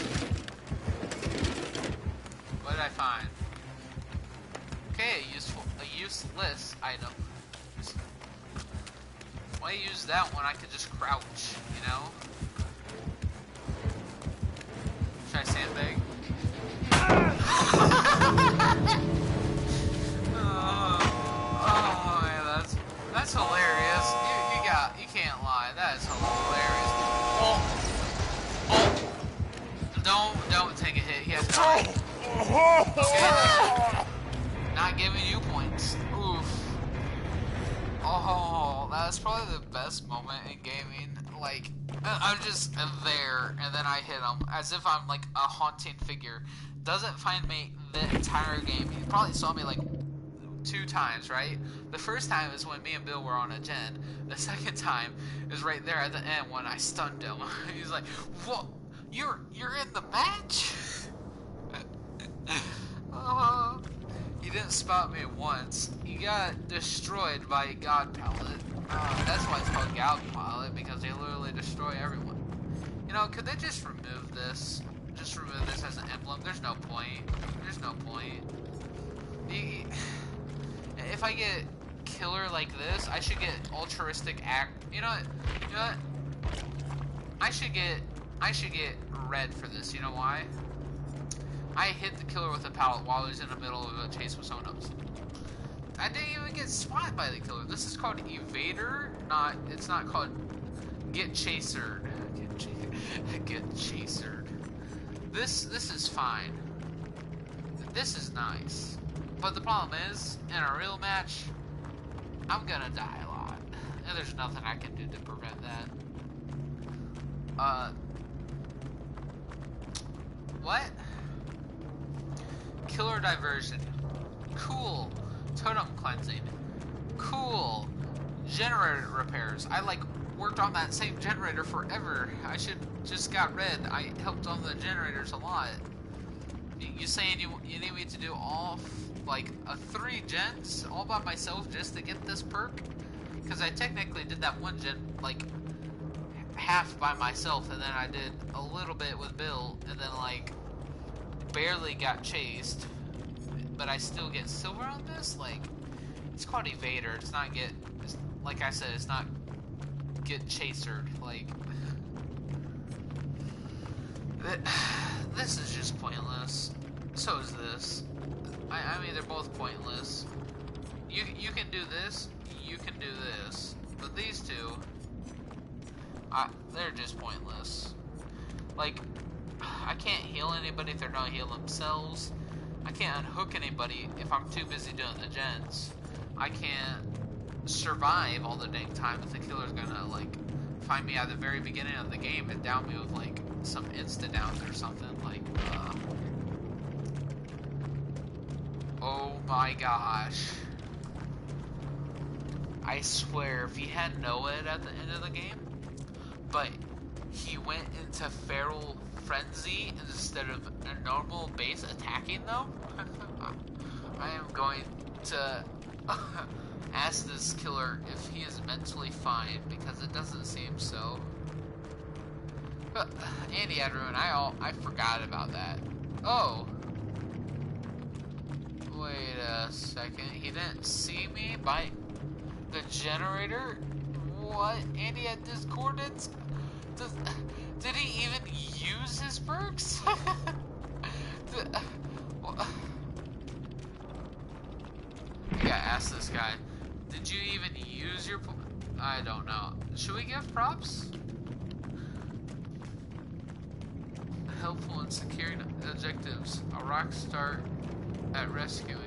What did I find? Okay, a useless item. Why use that when I could just crouch, you know? Should I sandbag? Oh man, that's hilarious. You can't lie. That is hilarious. Oh, don't take a hit. He has no. Okay, not giving you points. Oof. Oh, that's probably the best moment in gaming. Like, I'm just there, and then I hit him as if I'm like a haunting figure. Doesn't find me the entire game. He probably saw me like 2 times, right? The first time is when me and Bill were on a gen. The second time is right there at the end when I stunned him. He's like, "What? You're in the match?" He didn't spot me once. He got destroyed by a God Pallet. That's why it's called God Pallet, because they literally destroy everyone. You know, could they just remove this? Just remove this as an emblem? There's no point. There's no point. If I get killer like this, I should get altruistic act. You know what? I should get red for this. You know why? I hit the killer with a pallet while he was in the middle of a chase with someone else. I didn't even get spotted by the killer. This is called Evader, it's not called Get chasered. Get chasered. This is fine. This is nice. But the problem is, in a real match, I'm gonna die a lot. And there's nothing I can do to prevent that. What? Killer diversion. Cool. Totem cleansing. Cool. Generator repairs. I worked on that same generator forever. I should just got rid. I helped on the generators a lot. You saying you need me to do all 3 gens all by myself just to get this perk? Because I technically did that one gen half by myself, and then I did a little bit with Bill, and then barely got chased, but I still get silver on this. It's called Evader. It's not like I said, it's not get chasered. This is just pointless. So is this. I mean, they're both pointless. You can do this, you can do this, but these two, they're just pointless. I can't heal anybody if they're not heal themselves. I can't unhook anybody if I'm too busy doing the gens. I can't survive all the dang time if the killer's gonna find me at the very beginning of the game and down me with some insta-downs or something. Oh my gosh. I swear, if he had Noah at the end of the game, but he went into feral frenzy instead of a normal base attacking them, I am going to ask this killer if he is mentally fine, because it doesn't seem so. But Andy had ruined. I forgot about that. Oh. Wait a second. He didn't see me by the generator? What? Andy had discordance? Did he even use his perks? I gotta ask this guy. Did you even use your... I don't know. Should we give props? Helpful in securing objectives. A rock star at rescuing.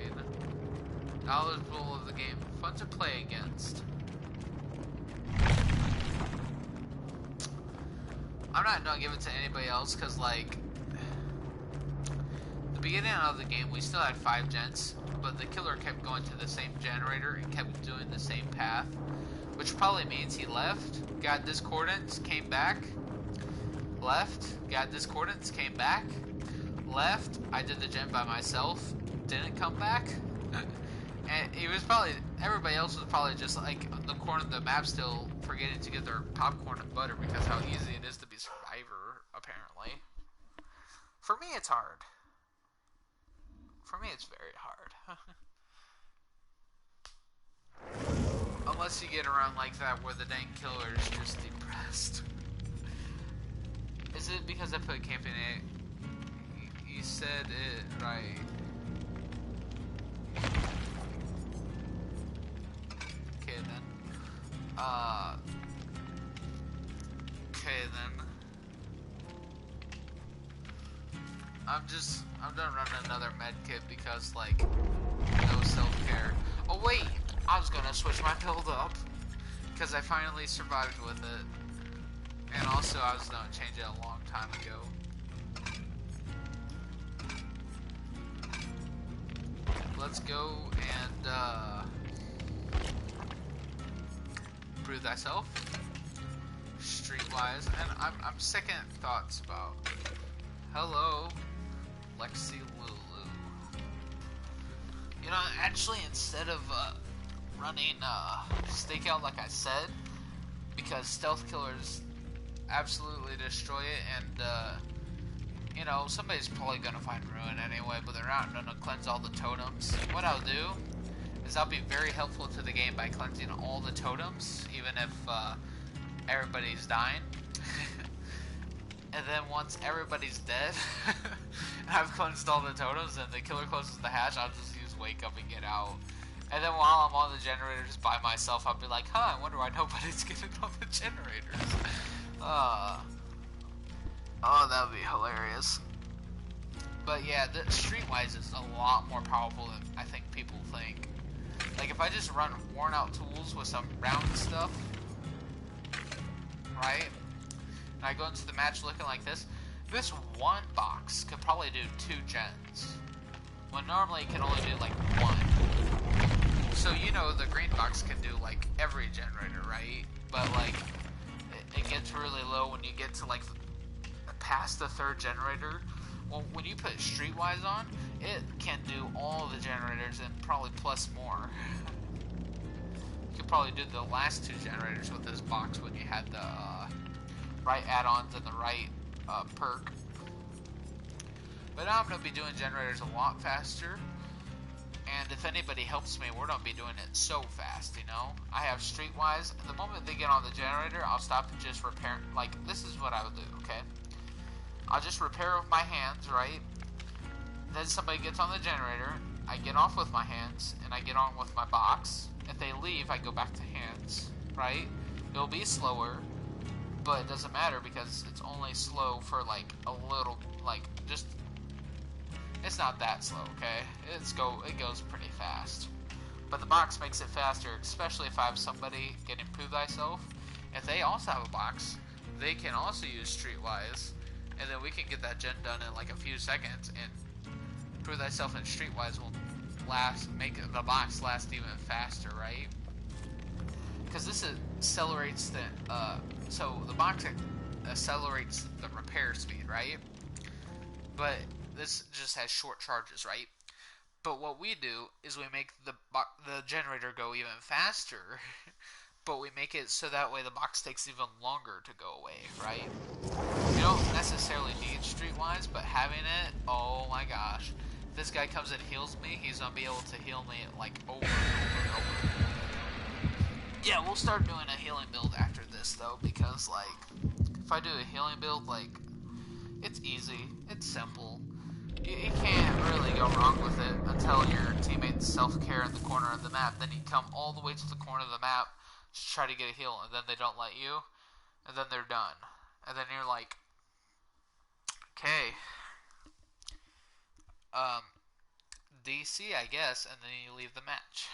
Knowledgeable of the game. Fun to play against. I'm not gonna give it to anybody else because, the beginning of the game we still had 5 gens, but the killer kept going to the same generator and kept doing the same path, which probably means he left, got discordance, came back, left, got discordance, came back, left, I did the gen by myself, didn't come back, and he was probably, everybody else was probably just on the corner of the map still forgetting to get their popcorn and butter because how easy it is to be Survivor, apparently. For me, it's hard. For me, it's very hard. Unless you get around like that where the dang killer is just depressed. Is it because I put camping in it? You said it right. Okay then. Okay then. I'm done running another med kit because no self-care. Oh wait, I was gonna switch my build up because I finally survived with it. And also I was gonna change it a long time ago. Let's go and prove thyself. Streetwise, and I'm second thoughts about. Hello, Lexi Lulu. You know, actually, instead of running stakeout like I said, because stealth killers absolutely destroy it, and you know, somebody's probably gonna find ruin anyway, but they're not gonna cleanse all the totems. What I'll do is I'll be very helpful to the game by cleansing all the totems, even if everybody's dying. And then once everybody's dead, and I've cleansed all the totems and the killer closes the hatch, I'll just use wake up and get out. And then while while I'm on the generators by myself, I'll be like, huh, I wonder why nobody's getting on the generators. Oh, that would be hilarious. But yeah, the Streetwise is a lot more powerful than I think people think. Like, if I just run worn out tools with some round stuff, right? And I go into the match looking like this one box could probably do 2 gens. When normally it can only do like 1. So, you know, the green box can do like every generator, right? But like, it gets really low when you get to like past the 3rd generator. Well, when you put Streetwise on, it can do all the generators and probably plus more. You could probably do the last 2 generators with this box when you had the right add-ons and the right perk. But now I'm going to be doing generators a lot faster. And if anybody helps me, we're going to be doing it so fast, you know? I have Streetwise. The moment they get on the generator, I'll stop and just repair. Like, this is what I would do, okay? I'll just repair with my hands, right? Then somebody gets on the generator. I get off with my hands, and I get on with my box. If they leave, I go back to hands, right? It'll be slower, but it doesn't matter because it's only slow for, like, a little, like, just... It's not that slow, okay? It goes pretty fast. But the box makes it faster, especially if I have somebody getting Prove Thyself. If they also have a box, they can also use Streetwise, and then we can get that gen done in like a few seconds, and Prove Thyself and Streetwise will make the box last even faster, right? Because this accelerates so the box accelerates the repair speed, right? But this just has short charges, right? But what we do is we make the generator go even faster, but we make it so that way the box takes even longer to go away, right? You don't necessarily need Streetwise, but having it, oh my gosh. If this guy comes and heals me, he's going to be able to heal me like over and over and over. Yeah, we'll start doing a healing build after this though, because like, if I do a healing build, like, it's easy, it's simple. You can't really go wrong with it until your teammates self-care in the corner of the map. Then you come all the way to the corner of the map to try to get a heal, and then they don't let you, and then they're done. And then you're like, okay, DC, I guess, and then you leave the match.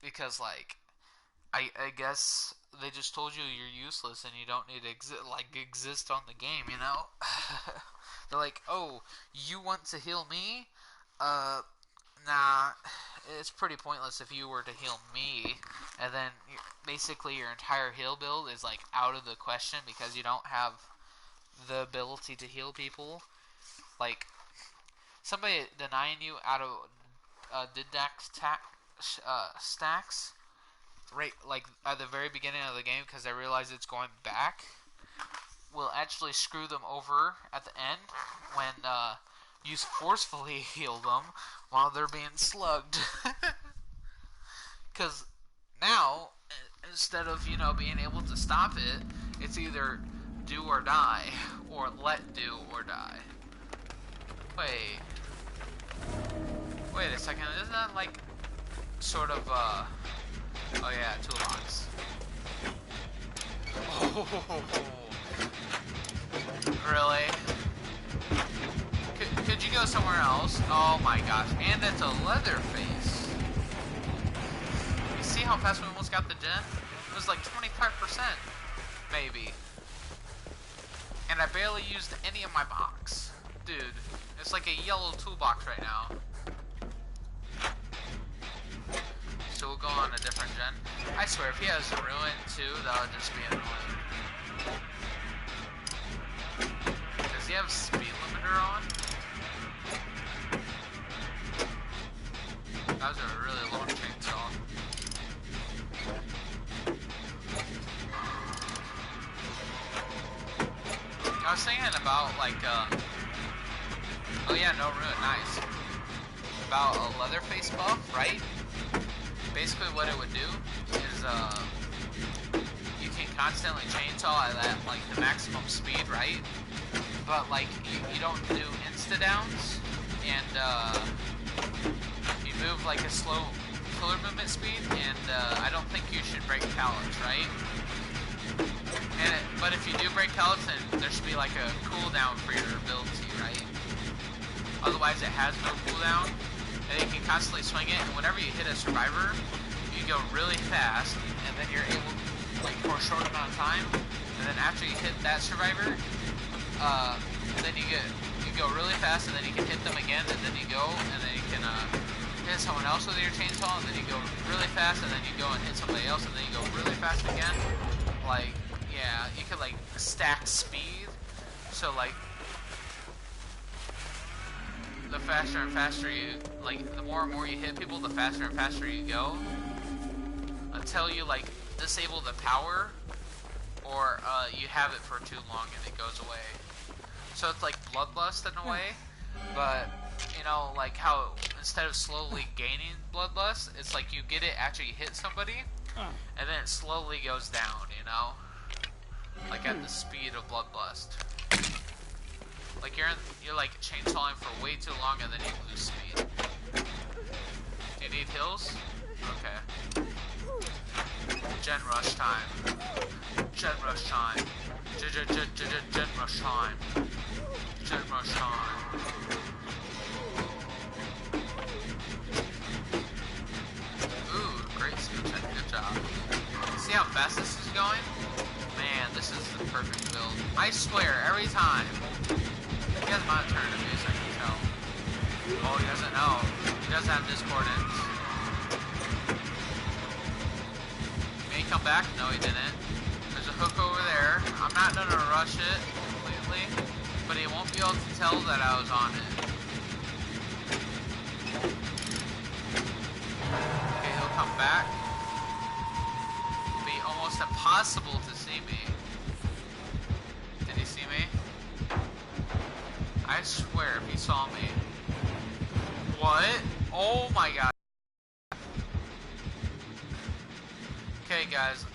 Because, like, I guess they just told you you're useless and you don't need to exist on the game, you know? They're like, oh, you want to heal me? Nah, it's pretty pointless if you were to heal me, and then basically your entire heal build is, like, out of the question because you don't have the ability to heal people. Like, somebody denying you out of Didact stacks, right, like, at the very beginning of the game because they realize it's going back, will actually screw them over at the end when you forcefully heal them while they're being slugged. Because now, instead of, you know, being able to stop it, it's either do or die, or let do or die. Wait a second, isn't that like sort of oh yeah, toolbox. Oh, really? Could you go somewhere else? Oh my gosh, and it's a Leatherface. You see how fast we almost got the gen? It was like 25%, maybe. And I barely used any of my box. Dude, it's like a yellow toolbox right now. So we'll go on a different gen. I swear, if he has Ruin too, that would just be annoying. Does he have speed limiter on? That was a really long chainsaw. I was thinking about, like, oh yeah, no Ruin, nice. About a Leatherface buff, right? Basically what it would do is, you can constantly chainsaw at that, like, the maximum speed, right? But, like, you don't do insta-downs, and, you move like a slow killer movement speed, and I don't think you should break pallets, right? But if you do break pallets, then there should be like a cooldown for your ability, right? Otherwise, it has no cooldown, and you can constantly swing it. And whenever you hit a survivor, you go really fast, and then you're able, like, for a short amount of time. And then after you hit that survivor, then you go really fast, and then you can hit them again, and then you go, and then you can hit someone else with your chainsaw, and then you go really fast, and then you go and hit somebody else, and then you go really fast again. Like, yeah, you could like stack speed. So like, the faster and faster you, like, the more and more you hit people, the faster and faster you go, until you like disable the power, or you have it for too long and it goes away. So it's like Bloodlust in a way, but you know, like how instead of slowly gaining Bloodlust, it's like you get it after you hit somebody, and then it slowly goes down, you know? Like at the speed of Bloodlust. Like you're like chainsawing for way too long, and then you lose speed. Do you need heals? Okay. Gen rush time. Gen rush time. Gen rush time. Gen rush time. Ooh, great skill check. Good job. See how fast this is going? Man, this is the perfect build. I swear, every time. He has my turn to use, I can tell. Oh, he doesn't know. He does have discordance. May he come back? No, he didn't. There's a hook over there. I'm not gonna rush it completely, but he won't be able to tell that I was on it. Okay, he'll come back. It'll be almost impossible to see me. Did he see me? I swear if he saw me. What? Oh my god. Okay guys,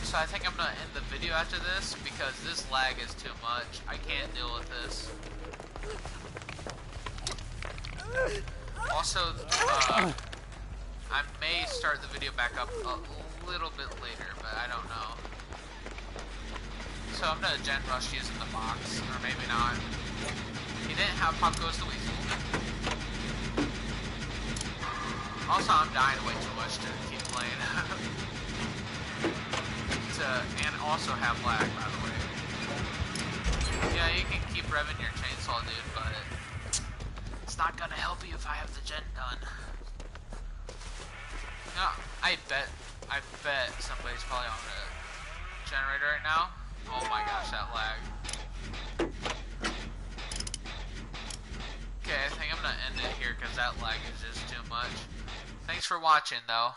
so I think I'm gonna end the video after this because this lag is too much. I can't deal with this. Also, I may start the video back up a little bit later, but I don't know. So I'm gonna gen rush using the box, or maybe not. He didn't have Pop Goes the Weasel. Also, I'm dying way too much to keep playing. And also have lag, by the way. Yeah, you can keep revving your chainsaw, dude, but it's not gonna help you if I have the gen done. No, I bet somebody's probably on the generator right now. Oh my gosh, that lag. Okay, I think I'm gonna end it here because that lag is just too much. Thanks for watching, though.